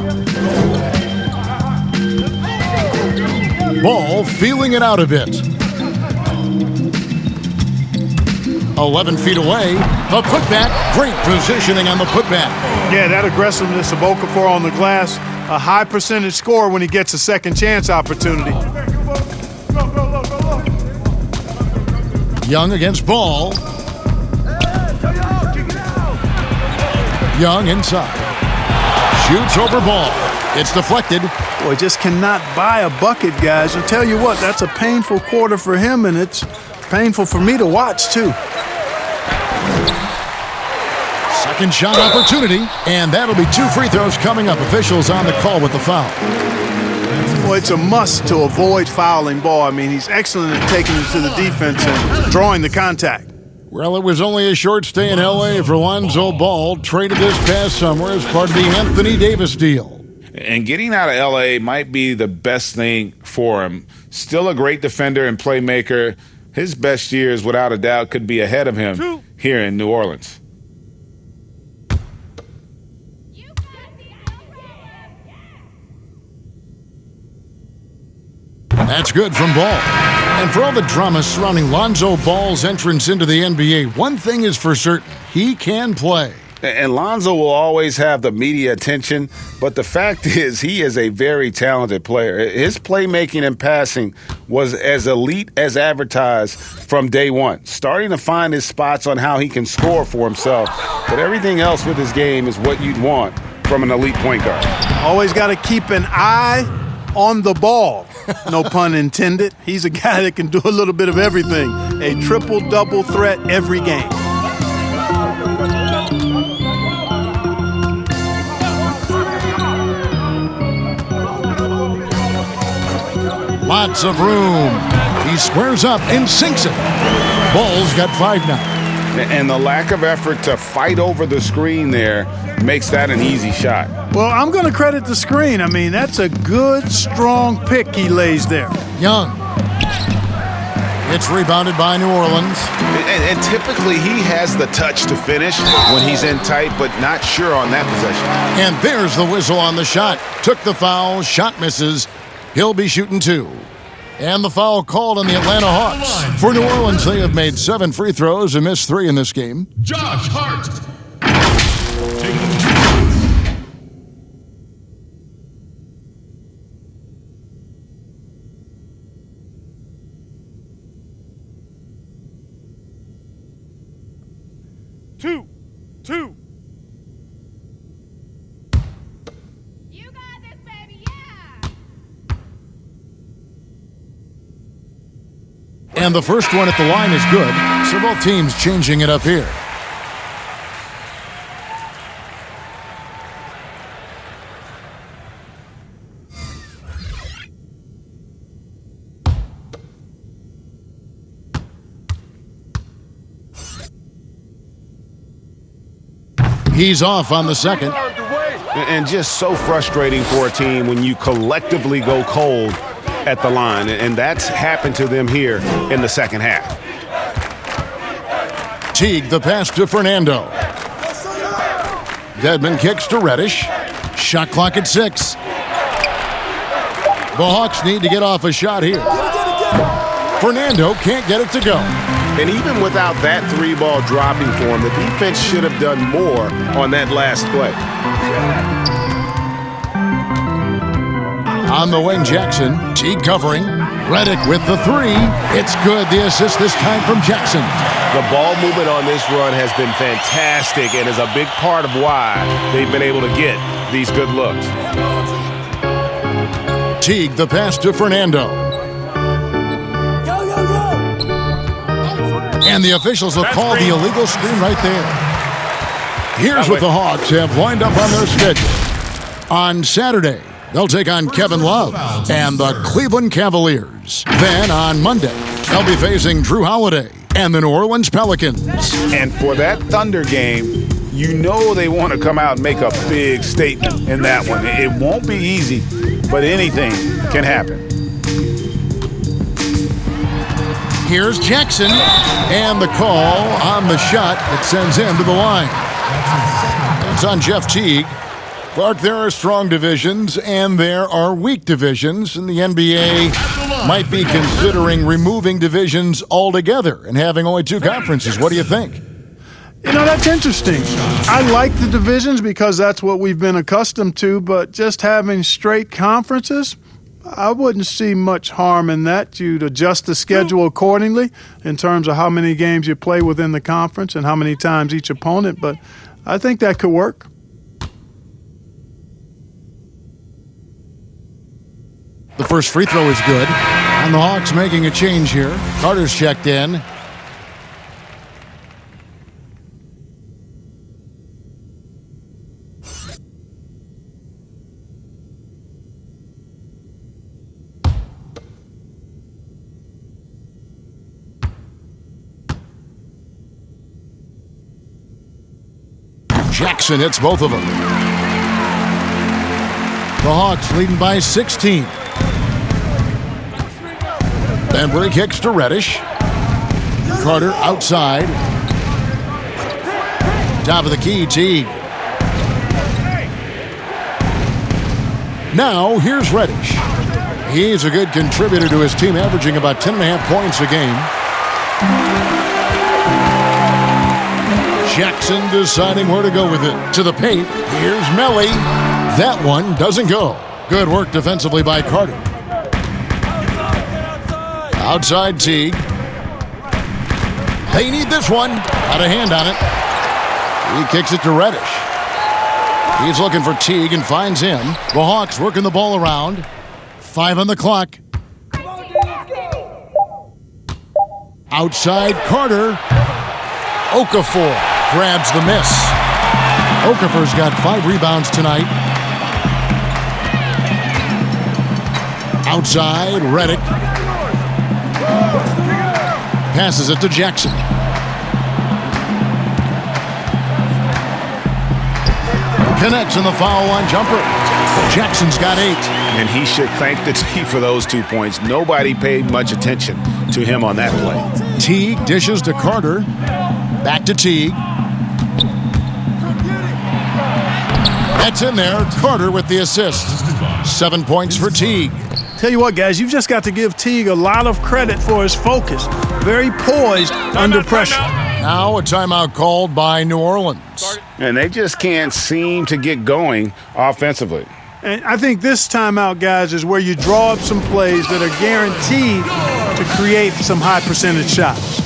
Ball feeling it out a bit. 11 feet away. The putback. Great positioning on the putback. Yeah, that aggressiveness of Okafor on the glass. A high percentage score when he gets a second chance opportunity. Young against Ball. Young inside. Shoots over Ball. It's deflected. Boy, just cannot buy a bucket, guys. And tell you what, that's a painful quarter for him, and it's painful for me to watch, too. Second shot opportunity, and that'll be 2 free throws coming up. Officials on the call with the foul. Well, it's a must to avoid fouling Ball. I mean, he's excellent at taking it to the defense and drawing the contact. Well, it was only a short stay in L.A. for Lonzo Ball. Traded this past summer as part of the Anthony Davis deal. And getting out of L.A. might be the best thing for him. Still a great defender and playmaker. His best years, without a doubt, could be ahead of him here in New Orleans. That's good from Ball. And for all the drama surrounding Lonzo Ball's entrance into the NBA, one thing is for certain. He can play. And Lonzo will always have the media attention, but the fact is he is a very talented player. His playmaking and passing was as elite as advertised from day one, starting to find his spots on how he can score for himself. But everything else with his game is what you'd want from an elite point guard. Always got to keep an eye on the ball. No pun intended. He's a guy that can do a little bit of everything. A triple-double threat every game. Lots of room. He squares up and sinks it. Ball's got 5 now. And the lack of effort to fight over the screen there makes that an easy shot. Well, I'm going to credit the screen. I mean, that's a good, strong pick he lays there. Young. It's rebounded by New Orleans. And typically he has the touch to finish when he's in tight, but not sure on that possession. And there's the whistle on the shot. Took the foul, shot misses. He'll be shooting 2. And the foul called on the Atlanta Hawks. For New Orleans, they have made 7 free throws and missed 3 in this game. Josh Hart. Two. And the first one at the line is good. So both teams changing it up here. He's off on the second. And just so frustrating for a team when you collectively go cold at the line. And that's happened to them here in the second half. Teague, the pass to Fernando. Dedmon kicks to Reddish. Shot clock at 6. The Hawks need to get off a shot here. Fernando can't get it to go. And even without that 3-ball dropping for him, the defense should have done more on that last play. On the wing, Jackson. Teague covering. Redick with the 3. It's good. The assist this time from Jackson. The ball movement on this run has been fantastic and is a big part of why they've been able to get these good looks. Teague, the pass to Fernando. And the officials will call the illegal screen right there. Here's what the Hawks have lined up on their schedule. On Saturday, they'll take on Kevin Love and the Cleveland Cavaliers. Then on Monday, they'll be facing Drew Holiday and the New Orleans Pelicans. And for that Thunder game, you know they want to come out and make a big statement in that one. It won't be easy, but anything can happen. Here's Jackson, and the call on the shot that sends him to the line. It's on Jeff Teague. Clark, there are strong divisions and there are weak divisions, and the NBA might be considering removing divisions altogether and having only 2 conferences. What do you think? You know, that's interesting. I like the divisions because that's what we've been accustomed to, but just having straight conferences, I wouldn't see much harm in that. You'd adjust the schedule accordingly in terms of how many games you play within the conference and how many times each opponent, but I think that could work. The first free throw is good, and the Hawks making a change here. Carter's checked in. Jackson hits both of them. The Hawks leading by 16. Bembry kicks to Reddish. Carter outside. Top of the key, Teague. Now here's Reddish. He's a good contributor to his team, averaging about 10.5 points a game. Jackson deciding where to go with it. To the paint. Here's Melly. That one doesn't go. Good work defensively by Carter. Outside Teague. They need this one. Got a hand on it. He kicks it to Reddish. He's looking for Teague and finds him. The Hawks working the ball around. 5 on the clock. Outside Carter. Okafor grabs the miss. Okafor's got 5 rebounds tonight. Outside, Redick. Passes it to Jackson. Connects in the foul line jumper. Jackson's got 8. And he should thank the team for those 2 points. Nobody paid much attention to him on that play. Teague dishes to Carter. Back to Teague. That's in there. Carter with the assist. 7 points for Teague. Tell you what, guys, you've just got to give Teague a lot of credit for his focus. Very poised under pressure. Now a timeout called by New Orleans. And they just can't seem to get going offensively. And I think this timeout, guys, is where you draw up some plays that are guaranteed to create some high percentage shots.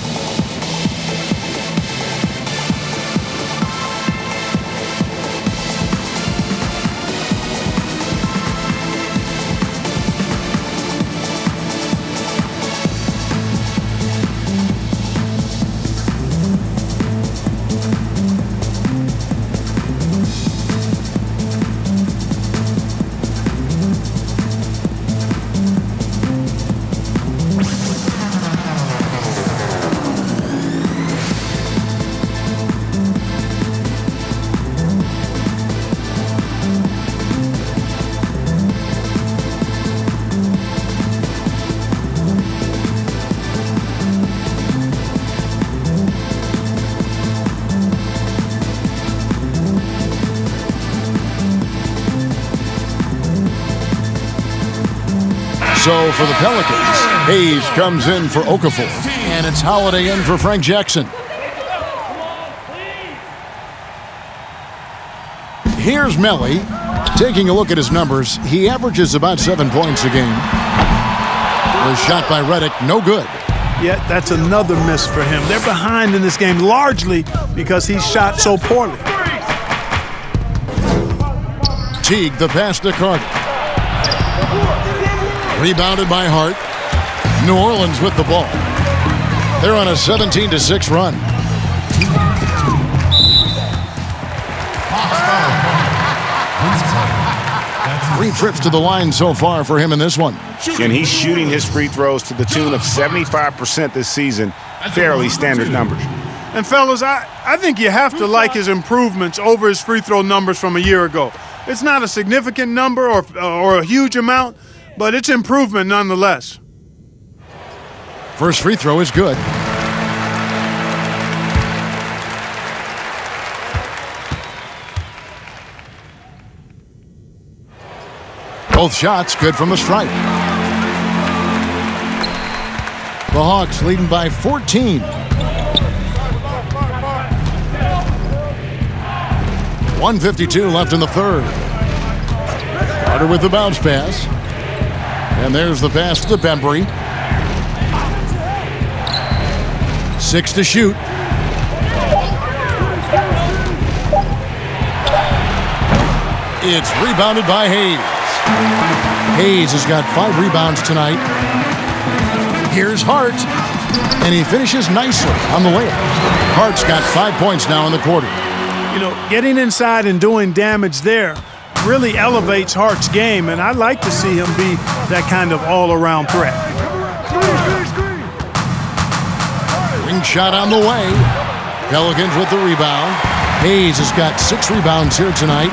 So for the Pelicans, Hayes comes in for Okafor, and it's Holiday in for Frank Jackson. Here's Melly. Taking a look at his numbers, he averages about 7 points a game. The shot by Redick, no good. Yeah, that's another miss for him. They're behind in this game largely because he shot so poorly. Teague, the pass to Carter. Rebounded by Hart. New Orleans with the ball. They're on a 17-6 run. Three trips to the line so far for him in this one. And he's shooting his free throws to the tune of 75% this season. Fairly standard numbers. And fellas, I think you have to like his improvements over his free throw numbers from a year ago. It's not a significant number or a huge amount, but it's improvement nonetheless. First free throw is good. Both shots good from the stripe. The Hawks leading by 14. 1:52 left in the third. Carter with the bounce pass. And there's the pass to Bembry. 6 to shoot. It's rebounded by Hayes. Hayes has got 5 rebounds tonight. Here's Hart, and he finishes nicely on the layup. Hart's got 5 points now in the quarter. You know, getting inside and doing damage there really elevates Hart's game, and I'd like to see him be that kind of all-around threat. Ring shot on the way. Pelicans with the rebound. Hayes has got 6 rebounds here tonight.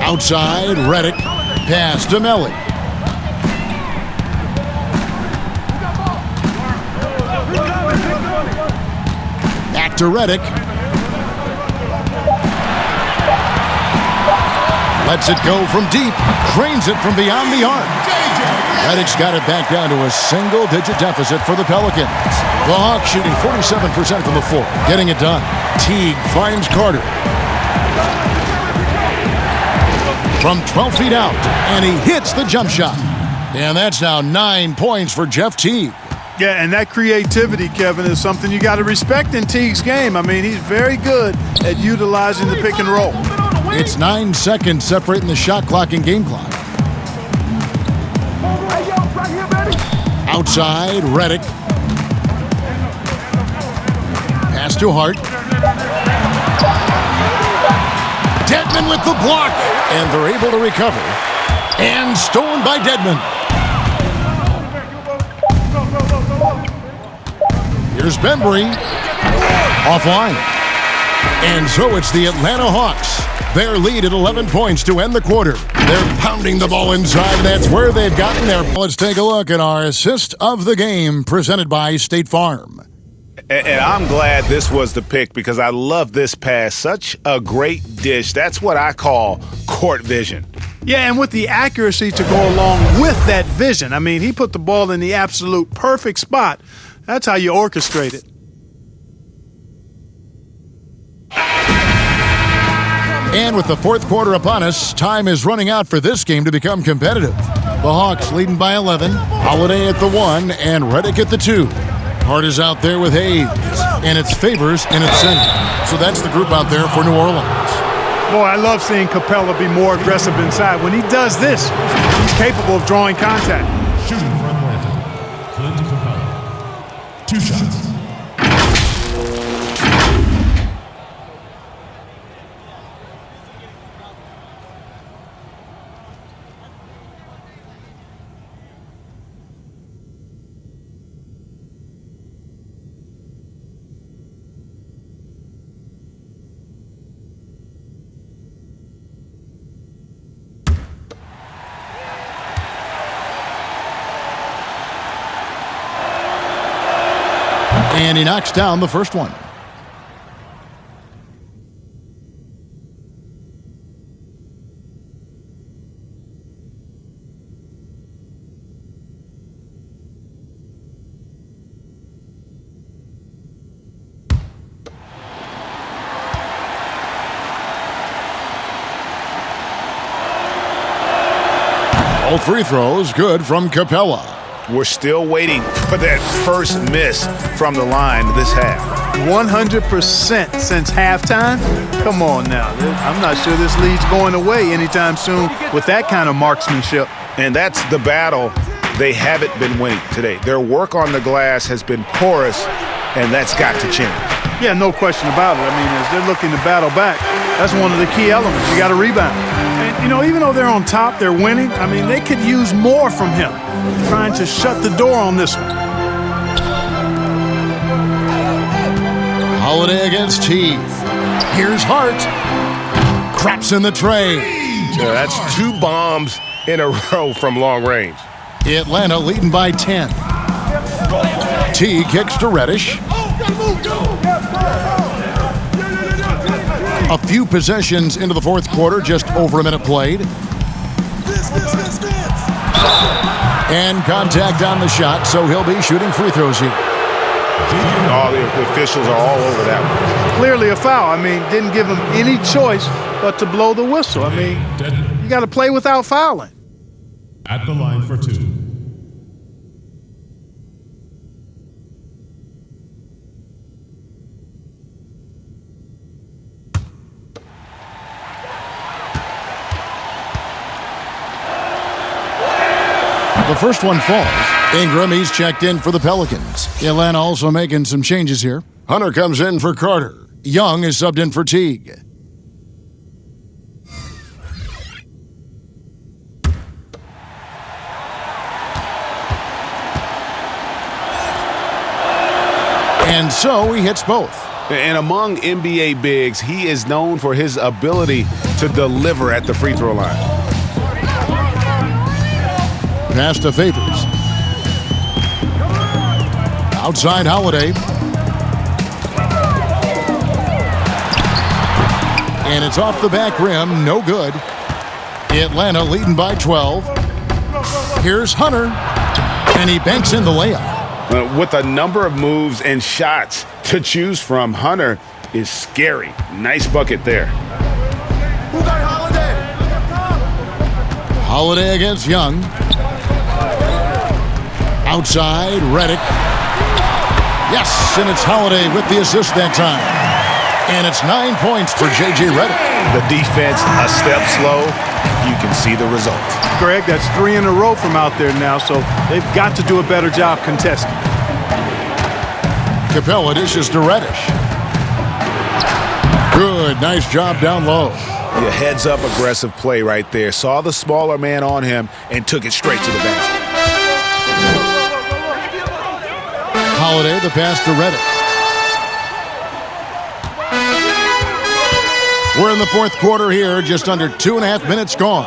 Outside, Redick. Pass to Melly. Back to Redick. Lets it go from deep. Drains it from beyond the arc. Redick's got it back down to a single-digit deficit for the Pelicans. The Hawks shooting 47% from the floor. Getting it done. Teague finds Carter. From 12 feet out, and he hits the jump shot. And that's now 9 points for Jeff Teague. Yeah, and that creativity, Kevin, is something you got to respect in Teague's game. I mean, he's very good at utilizing the pick and roll. It's 9 seconds separating the shot clock and game clock. Outside, Redick. Pass to Hart. Dedmon with the block. And they're able to recover. And stolen by Dedmon. Here's Bembry. Offline. And so it's the Atlanta Hawks. Their lead at 11 points to end the quarter. They're pounding the ball inside. That's where they've gotten there. Let's take a look at our assist of the game presented by State Farm. And I'm glad this was the pick because I love this pass. Such a great dish. That's what I call court vision. Yeah, and with the accuracy to go along with that vision. I mean, he put the ball in the absolute perfect spot. That's how you orchestrate it. And with the fourth quarter upon us, time is running out for this game to become competitive. The Hawks leading by 11, Holiday at the 1, and Redick at the 2. Hart is out there with Hayes, and it's Favors in its center. So that's the group out there for New Orleans. Boy, I love seeing Capella be more aggressive inside. When he does this, he's capable of drawing contact. Shooting for Atlanta, Clint Capella. 2 shots. And he knocks down the first one. All free throws good from Capella. We're still waiting for that first miss from the line this half. 100% since halftime? Come on now. I'm not sure this lead's going away anytime soon with that kind of marksmanship. And that's the battle they haven't been winning today. Their work on the glass has been porous, and that's got to change. Yeah, no question about it. I mean, as they're looking to battle back, that's one of the key elements. You got to rebound. And, you know, even though they're on top, they're winning, I mean, they could use more from him, trying to shut the door on this one. Holiday against Teague. Here's Hart. Traps in the tray. Yeah, that's 2 bombs in a row from long range. Atlanta leading by 10. Teague kicks to Reddish. A few possessions into the fourth quarter, just over a minute played. And contact on the shot, so he'll be shooting free throws here. All the officials are all over that one. Clearly a foul. I mean, didn't give him any choice but to blow the whistle. I mean, you got to play without fouling. At the line for 2. The first one falls. Ingram, he's checked in for the Pelicans. Atlanta also making some changes here. Hunter comes in for Carter. Young is subbed in for Teague. And so he hits both. And among NBA bigs, he is known for his ability to deliver at the free throw line. Pass to Favors. Outside Holiday. And it's off the back rim, no good. Atlanta leading by 12. Here's Hunter, and he banks in the layup. With a number of moves and shots to choose from, Hunter is scary. Nice bucket there. Holiday against Young. Outside, Reddick. Yes, and it's Holiday with the assist that time. And it's 9 points for J.J. Reddick. The defense a step slow. You can see the result. Greg, that's 3 in a row from out there now, so they've got to do a better job contesting. Capella dishes to Reddish. Good, nice job down low. Yeah, heads up aggressive play right there. Saw the smaller man on him and took it straight to the basket. Holiday, the pass to Reddick. We're in the fourth quarter here, just under 2.5 minutes gone.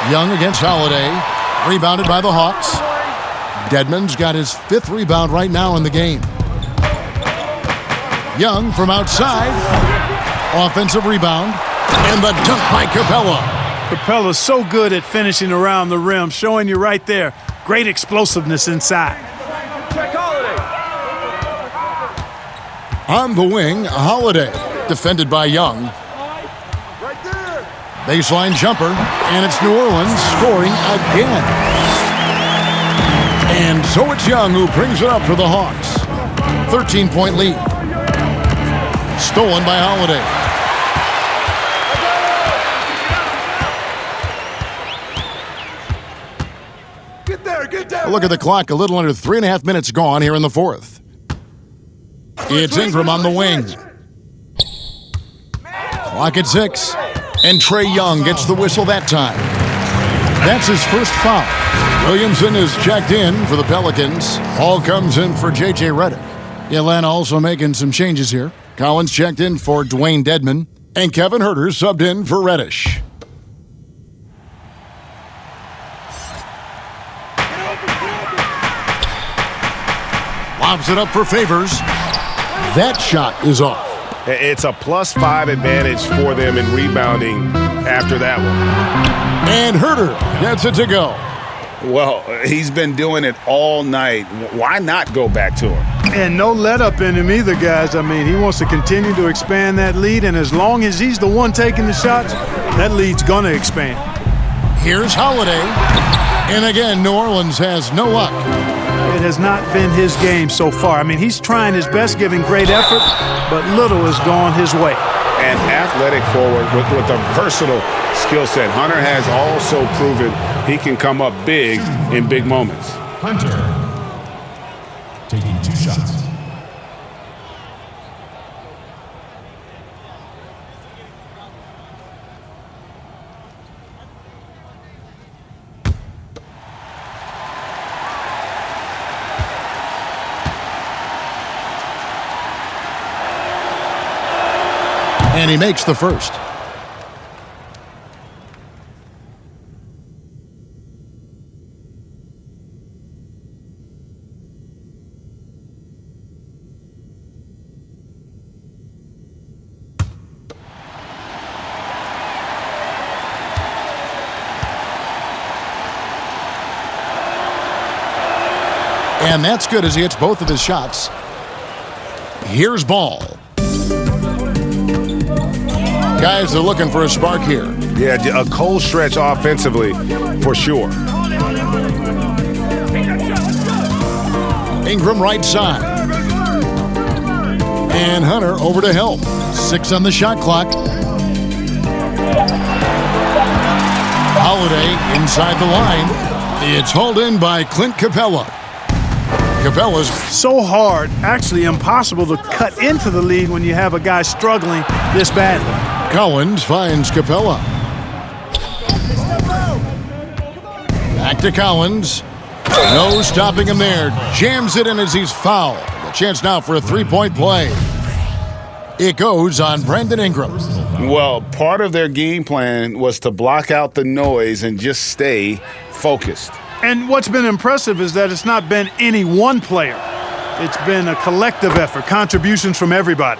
Young against Holiday, rebounded by the Hawks. Dedmon's got his 5th rebound right now in the game. Young from outside, offensive rebound, and the dunk by Capella. Capella's so good at finishing around the rim, showing you right there. Great explosiveness inside. On the wing, Holiday, defended by Young. Baseline jumper, and it's New Orleans scoring again. And so it's Young who brings it up for the Hawks. 13-point lead. Stolen by Holiday. Look at the clock, a little under 3.5 minutes gone here in the fourth. It's Ingram on the wing. Clock at 6. And Trae Young gets the whistle that time. That's his first foul. Williamson is checked in for the Pelicans. Hall comes in for J.J. Reddick. Atlanta also making some changes here. Collins checked in for Dwayne Dedmon. And Kevin Huerter subbed in for Reddish. Lobs it up for Favors. That shot is off. It's a +5 advantage for them in rebounding after that one. And Huerter gets it to go. Well, he's been doing it all night. Why not go back to him? And no let up in him either, guys. I mean, he wants to continue to expand that lead, and as long as he's the one taking the shots, that lead's going to expand. Here's Holiday. And again, New Orleans has no luck. It has not been his game so far. I mean, he's trying his best, giving great effort, but little has gone his way. An athletic forward with a versatile skill set. Hunter has also proven he can come up big in big moments. Hunter taking 2 shots. And he makes the first. And that's good as he hits both of his shots. Here's Ball. Guys, they're looking for a spark here. Yeah, a cold stretch offensively for sure. Ingram right side. And Hunter over to help. 6 on the shot clock. Holiday inside the line. It's hauled in by Clint Capella. Capella's so hard, actually impossible to cut into the lead when you have a guy struggling this badly. Collins finds Capella. Back to Collins. No stopping him there. Jams it in as he's fouled. A chance now for a 3-point play. It goes on Brandon Ingram. Well, part of their game plan was to block out the noise and just stay focused. And what's been impressive is that it's not been any one player. It's been a collective effort, contributions from everybody.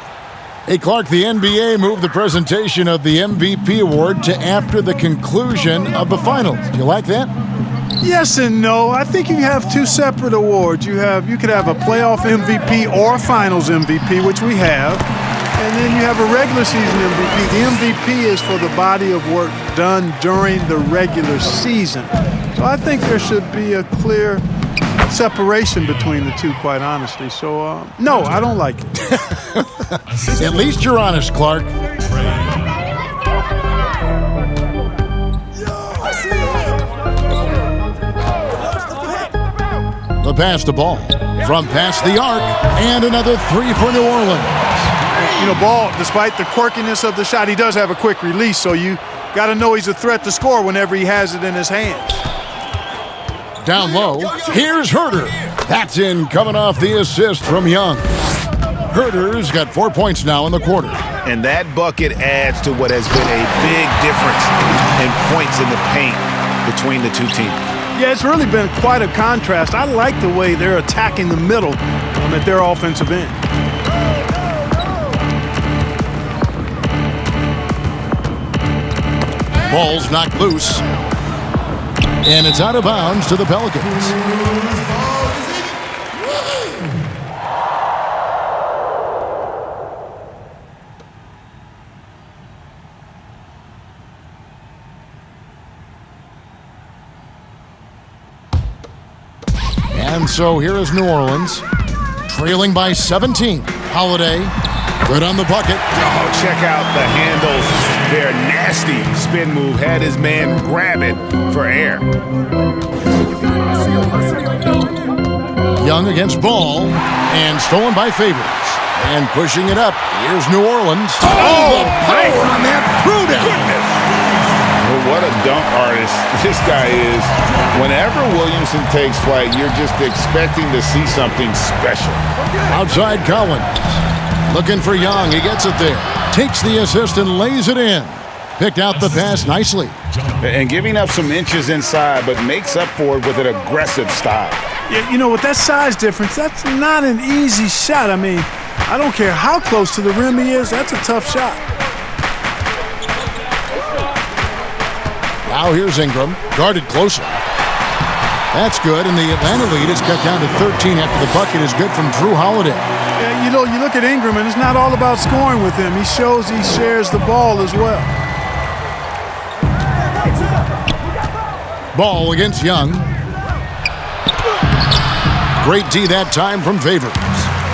Hey, Clark, the NBA moved the presentation of the MVP award to after the conclusion of the finals. Do you like that? Yes and no. I think you have 2 separate awards. You could have a playoff MVP or a finals MVP, which we have. And then you have a regular season MVP. The MVP is for the body of work done during the regular season. So I think there should be a clear separation between the two, quite honestly. So, no, I don't like it. At least you're honest, Clark. The pass to Ball. From past the arc, and another 3 for New Orleans. You know, Ball, despite the quirkiness of the shot, he does have a quick release, so you got to know he's a threat to score whenever he has it in his hands. Down low, here's Herter. That's in, coming off the assist from Young. Herter's got 4 points now in the quarter. And that bucket adds to what has been a big difference in points in the paint between the two teams. Yeah, it's really been quite a contrast. I like the way they're attacking the middle at their offensive end. Ball's knocked loose. And it's out of bounds to the Pelicans. And so here is New Orleans, trailing by 17. Holiday, good on the bucket. Oh, check out the handles. Their nasty spin move had his man grab it for air. Young against Ball, and stolen by Favors. And pushing it up, here's New Orleans. Oh, the power on that throwdown. Well, what a dunk artist this guy is. Whenever Williamson takes flight, you're just expecting to see something special. Outside Collins. Looking for Young. He gets it there. Takes the assist and lays it in. Picked out the pass nicely. And giving up some inches inside, but makes up for it with an aggressive style. Yeah, you know, with that size difference, that's not an easy shot. I mean, I don't care how close to the rim he is. That's a tough shot. Now here's Ingram, guarded closer. That's good, and the Atlanta lead is cut down to 13 after the bucket is good from Drew Holiday. Yeah, you know, you look at Ingram, and it's not all about scoring with him. He shows he shares the ball as well. Ball against Young. Great D that time from Favors.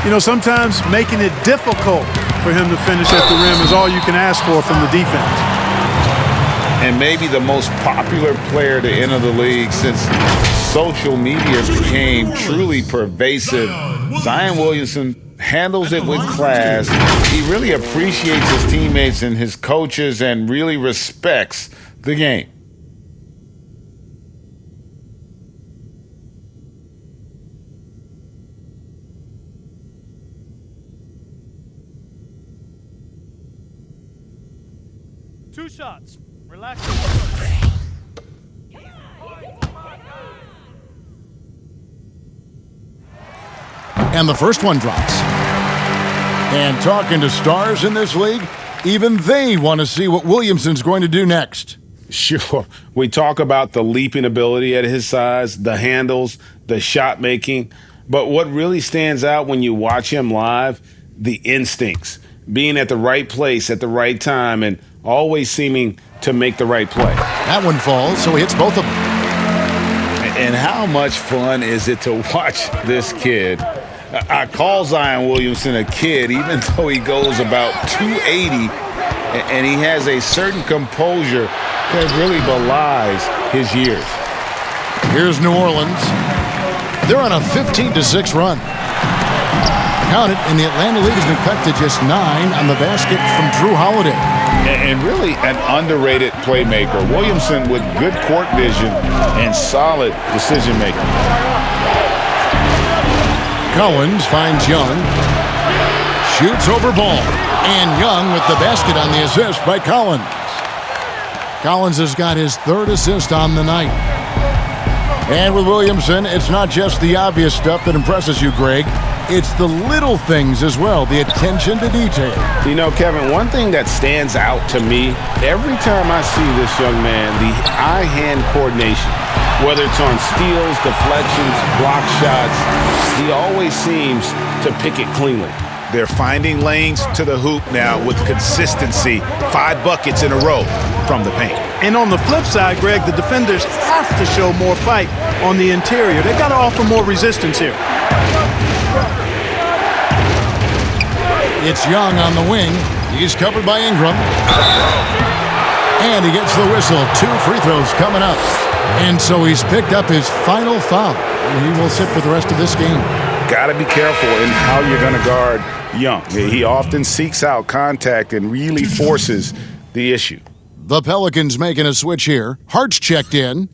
You know, sometimes making it difficult for him to finish at the rim is all you can ask for from the defense. And maybe the most popular player to enter the league since social media became truly pervasive. Zion Williamson handles it with class. He really appreciates his teammates and his coaches and really respects the game. Two shots. Relax. And the first one drops. And talking to stars in this league, even they want to see what Williamson's going to do next. Sure. We talk about the leaping ability at his size, the handles, the shot making. But what really stands out when you watch him live, the instincts. Being at the right place at the right time and always seeming to make the right play. That one falls, so he hits both of them. And how much fun is it to watch this kid? I call Zion Williamson a kid, even though he goes about 280, and he has a certain composure that really belies his years. Here's New Orleans. They're on a 15-6 run. Count it, and the Atlanta lead has been cut to just 9 on the basket from Drew Holiday. And really an underrated playmaker. Williamson with good court vision and solid decision-making. Collins finds Young. Shoots over Ball. And Young with the basket on the assist by Collins. Collins has got his third assist on the night. And with Williamson, it's not just the obvious stuff that impresses you, Greg. It's the little things as well, the attention to detail. You know, Kevin, one thing that stands out to me, every time I see this young man, the eye-hand coordination, whether it's on steals, deflections, block shots, he always seems to pick it cleanly. They're finding lanes to the hoop now with consistency. 5 buckets in a row from the paint. And on the flip side, Greg, the defenders have to show more fight on the interior. They've got to offer more resistance here. It's Young on the wing. He's covered by Ingram. And he gets the whistle. 2 free throws coming up. And so he's picked up his final foul. And he will sit for the rest of this game. Got to be careful in how you're going to guard Young. He often seeks out contact and really forces the issue. The Pelicans making a switch here. Hart's checked in.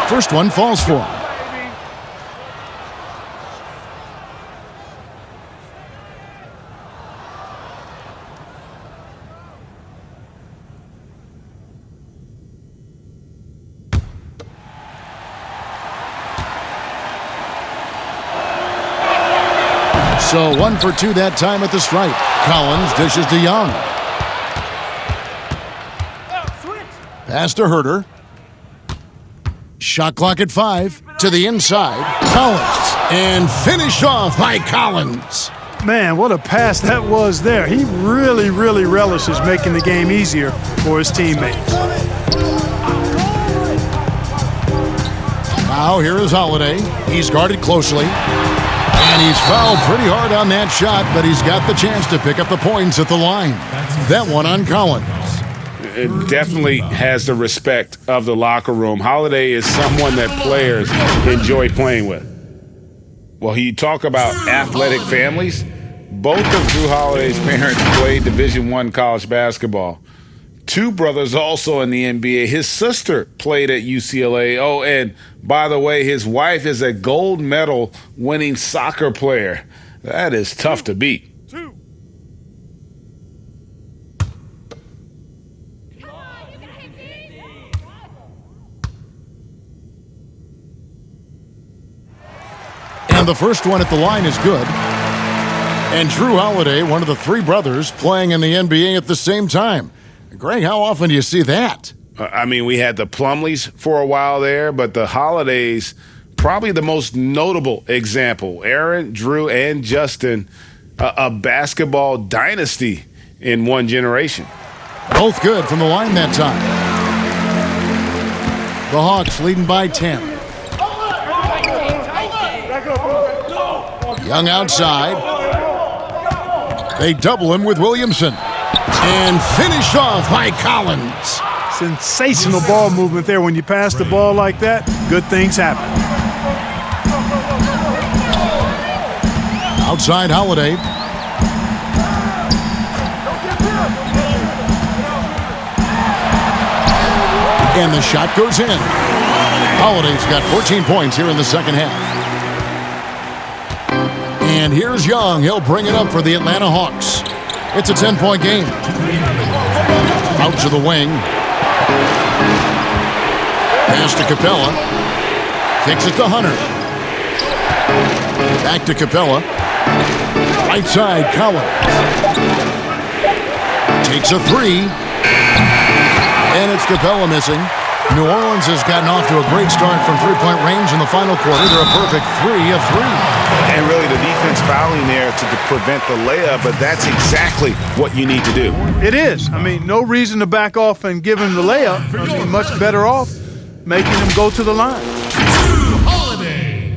First one falls for him. So 1 for 2 that time at the stripe. Collins dishes to Young. Pass to Herter. Shot clock at 5. To the inside. Collins. And finished off by Collins. Man, what a pass that was there. He really, really relishes making the game easier for his teammates. Now here is Holiday. He's guarded closely. And he's fouled pretty hard on that shot, but he's got the chance to pick up the points at the line. That one on Collins. It definitely has the respect of the locker room. Holiday is someone that players enjoy playing with. Well, you talk about athletic families. Both of Drew Holiday's parents played Division I college basketball. 2 brothers also in the NBA. His sister played at UCLA. Oh, and by the way, his wife is a gold medal winning soccer player. That is tough to beat. And the first one at the line is good. And Drew Holiday, one of the three brothers playing in the NBA at the same time. Greg, how often do you see that? I mean, we had the Plumleys for a while there, but the Holidays, probably the most notable example. Aaron, Drew, and Justin, a basketball dynasty in one generation. Both good from the line that time. The Hawks leading by 10. Young outside. They double him with Williamson. And finish off by Collins. Sensational ball movement there. When you pass the ball like that, good things happen. Outside Holiday. And the shot goes in. Holiday's got 14 points here in the second half. And here's Young. He'll bring it up for the Atlanta Hawks. It's a 10-point game. Out to the wing. Pass to Capella. Kicks it to Hunter. Back to Capella. Right side, Collins. Takes a three. And it's Capella missing. New Orleans has gotten off to a great start from three-point range in the final quarter. They're a perfect 3 of 3. And really the defense fouling there to prevent the layup, but that's exactly what you need to do. It is. I mean, no reason to back off and give him the layup. I mean, much better off making him go to the line. Holiday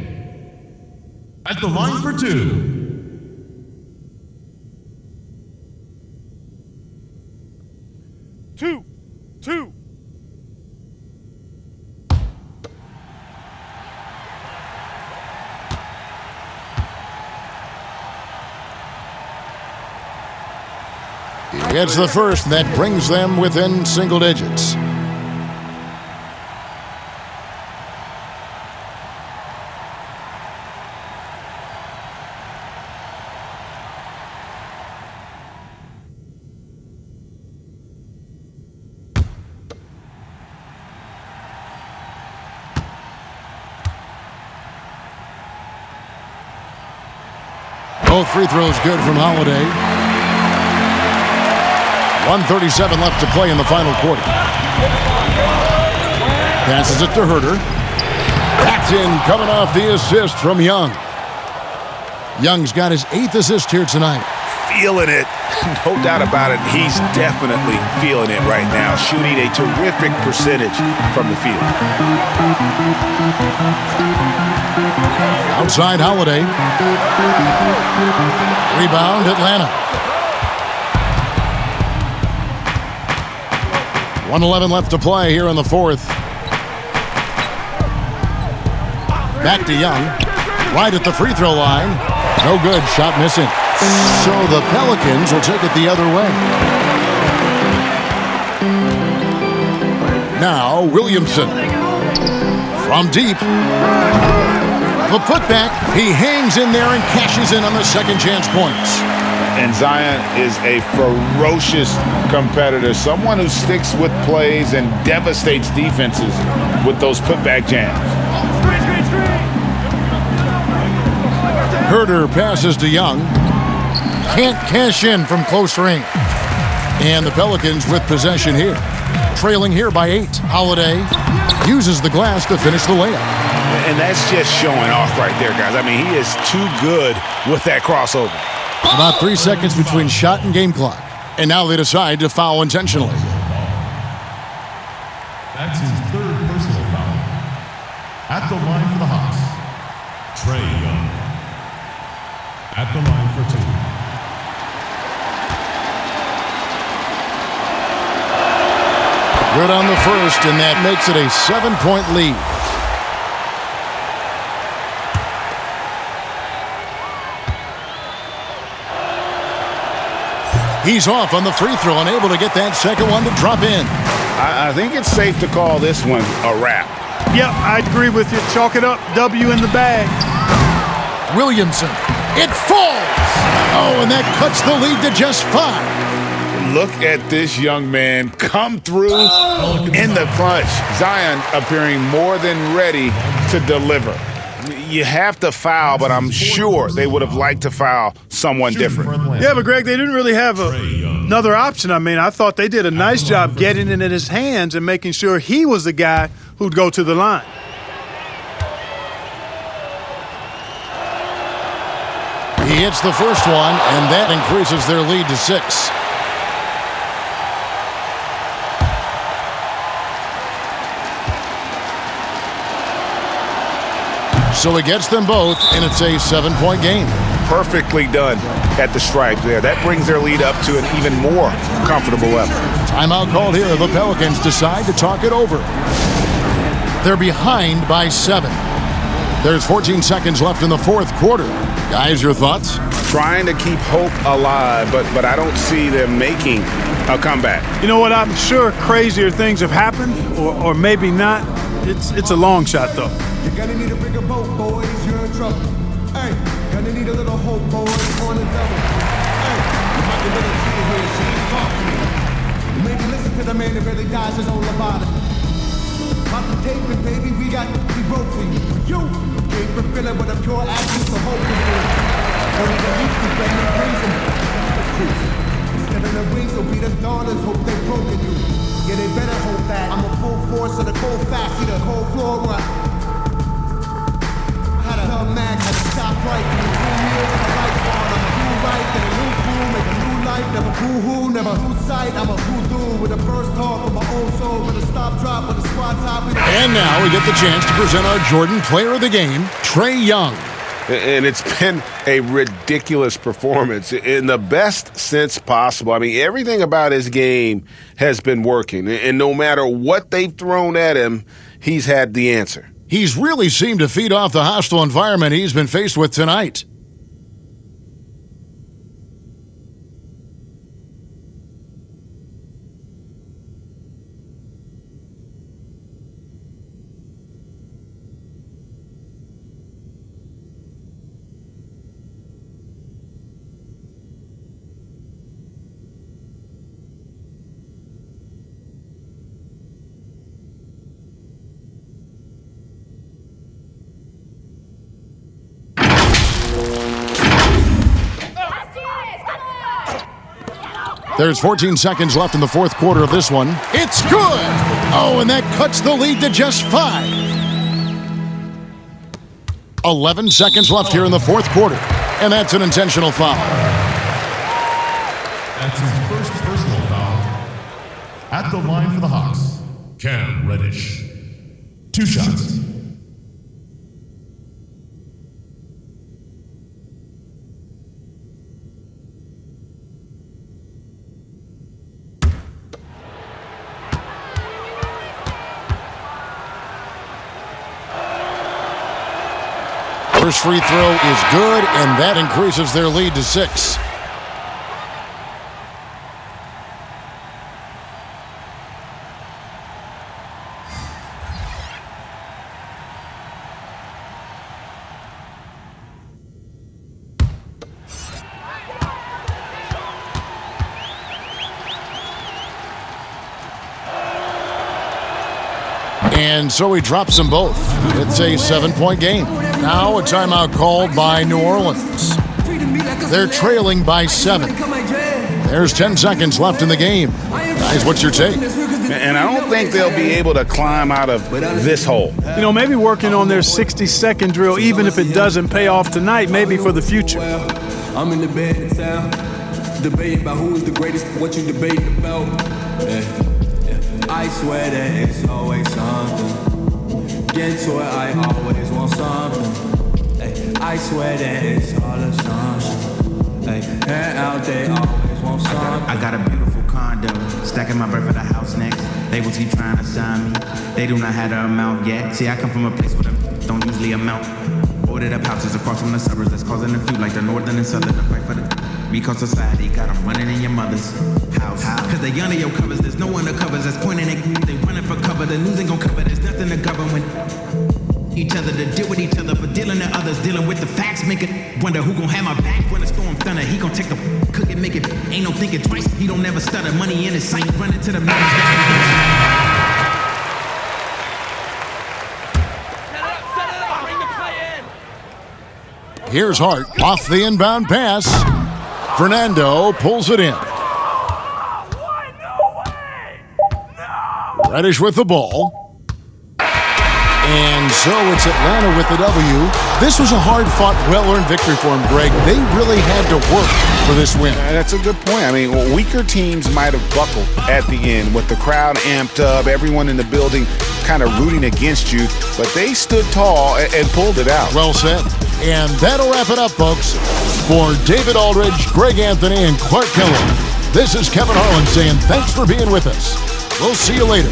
at the line for 2. Two. He gets the first, and that brings them within single digits. Both free throws good from Holiday. 1:37 left to play in the final quarter. Passes it to Herter. That's in, coming off the assist from Young. Young's got his 8th assist here tonight. Feeling it. No doubt about it. He's definitely feeling it right now. Shooting a terrific percentage from the field. Outside Holiday. Rebound Atlanta. 1:11 left to play here in the fourth. Back to Young. Right at the free throw line. No good. Shot missing. So the Pelicans will take it the other way. Now Williamson. From deep. The putback. He hangs in there and cashes in on the second chance points. And Zion is a ferocious competitor, someone who sticks with plays and devastates defenses with those putback jams. Herter passes to Young. Can't cash in from close range. And the Pelicans with possession here. Trailing here by 8. Holiday uses the glass to finish the layup. And that's just showing off right there, guys. I mean, he is too good with that crossover. About 3 seconds between shot and game clock. And now they decide to foul intentionally. That's his 3rd personal foul. At the line for the Hawks, Trae Young. At the line for 2. Good on the first, and that makes it a 7-point lead. He's off on the free throw and able to get that second one to drop in. I think it's safe to call this one a wrap. Yep, I agree with you. Chalk it up. W in the bag. Williamson. It falls. Oh, and that cuts the lead to just 5. Look at this young man come through in the clutch. Zion appearing more than ready to deliver. You have to foul, but I'm sure they would have liked to foul someone different. Yeah, but Greg, they didn't really have another option. I mean, I thought they did a nice job getting it in his hands and making sure he was the guy who'd go to the line. He hits the first one, and that increases their lead to 6. So he gets them both, and it's a 7-point game. Perfectly done at the stripe there. That brings their lead up to an even more comfortable level. Timeout called here. The Pelicans decide to talk it over. They're behind by 7. There's 14 seconds left in the fourth quarter. Guys, your thoughts? Trying to keep hope alive, but I don't see them making a comeback. You know what? I'm sure crazier things have happened, or maybe not. It's a long shot, though. You're gonna need a bigger boat, boys. You're in trouble. Hey, gonna need a little hope, boys. On the double. Hey, you might be little kid here. She ain't talking to you. Maybe listen to the man that really dies his own about it. Pop the tape and baby, we broke for you. You gave the feeling with a pure absence of hope to you. Only the weak who bring the reason. Instead of the wings, will be the daughters. Hope they broken you. Yeah, they better hope that. I'm a full force of the cold fast. See the cold floor run. Had a hell mag, had to stop right. In the 2 years of my life on. I'm a new right, then a new cool, make a new life. Never boo-hoo, never lose sight. I'm a voodoo with a first talk from my old soul. With a stop drop, with a squat top. And now we get the chance to present our Jordan Player of the Game, Trae Young. And it's been a ridiculous performance in the best sense possible. I mean, everything about his game has been working. And no matter what they've thrown at him, he's had the answer. He's really seemed to feed off the hostile environment he's been faced with tonight. There's 14 seconds left in the fourth quarter of this one. It's good! Oh, and that cuts the lead to just 5. 11 seconds left here in the fourth quarter, and that's an intentional foul. That's his first personal foul. At the line for the Hawks, Cam Reddish. 2 shots. First free throw is good, and that increases their lead to 6. And so he drops them both. It's a 7-point game. Now a timeout called by New Orleans. They're trailing by 7. There's 10 seconds left in the game. Guys, what's your take? And I don't think they'll be able to climb out of this hole. You know, maybe working on their 60-second drill, even if it doesn't pay off tonight, maybe for the future. I'm in the bed in town, debating about who is the greatest, what you debating about. I swear that it's always something. Get to it, I always want something. Ay, I swear that it's all a assumption. And out there, always want something. I got a beautiful condo, stacking my bread for the house next. They will keep trying to sign me. They do not have the amount yet. See, I come from a place where them don't usually amount. Boarded up houses across from the suburbs that's causing a feud like the northern and southern to fight for the. Because society got them running in your mother's house. Cause they under your covers, there's no undercovers that's pointing at. They running for cover, the news ain't gon' cover, there's nothing to govern when each other to deal with each other for dealing to others, dealing with the facts, make it wonder who gon' have my back when the storm thunder. He gon' take the cook and make it, ain't no thinking twice. He don't never stutter, money in his sight, running to the numbers. Here's Hart off the inbound pass. Fernando pulls it in. Reddish with the ball. And so it's Atlanta with the W. This was a hard-fought, well-earned victory for them, Greg. They really had to work for this win. That's a good point. I mean, weaker teams might have buckled at the end with the crowd amped up, everyone in the building kind of rooting against you, but they stood tall and pulled it out. Well said. And that'll wrap it up, folks. For David Aldridge, Greg Anthony, and Clark Keller, this is Kevin Harlan saying thanks for being with us. We'll see you later.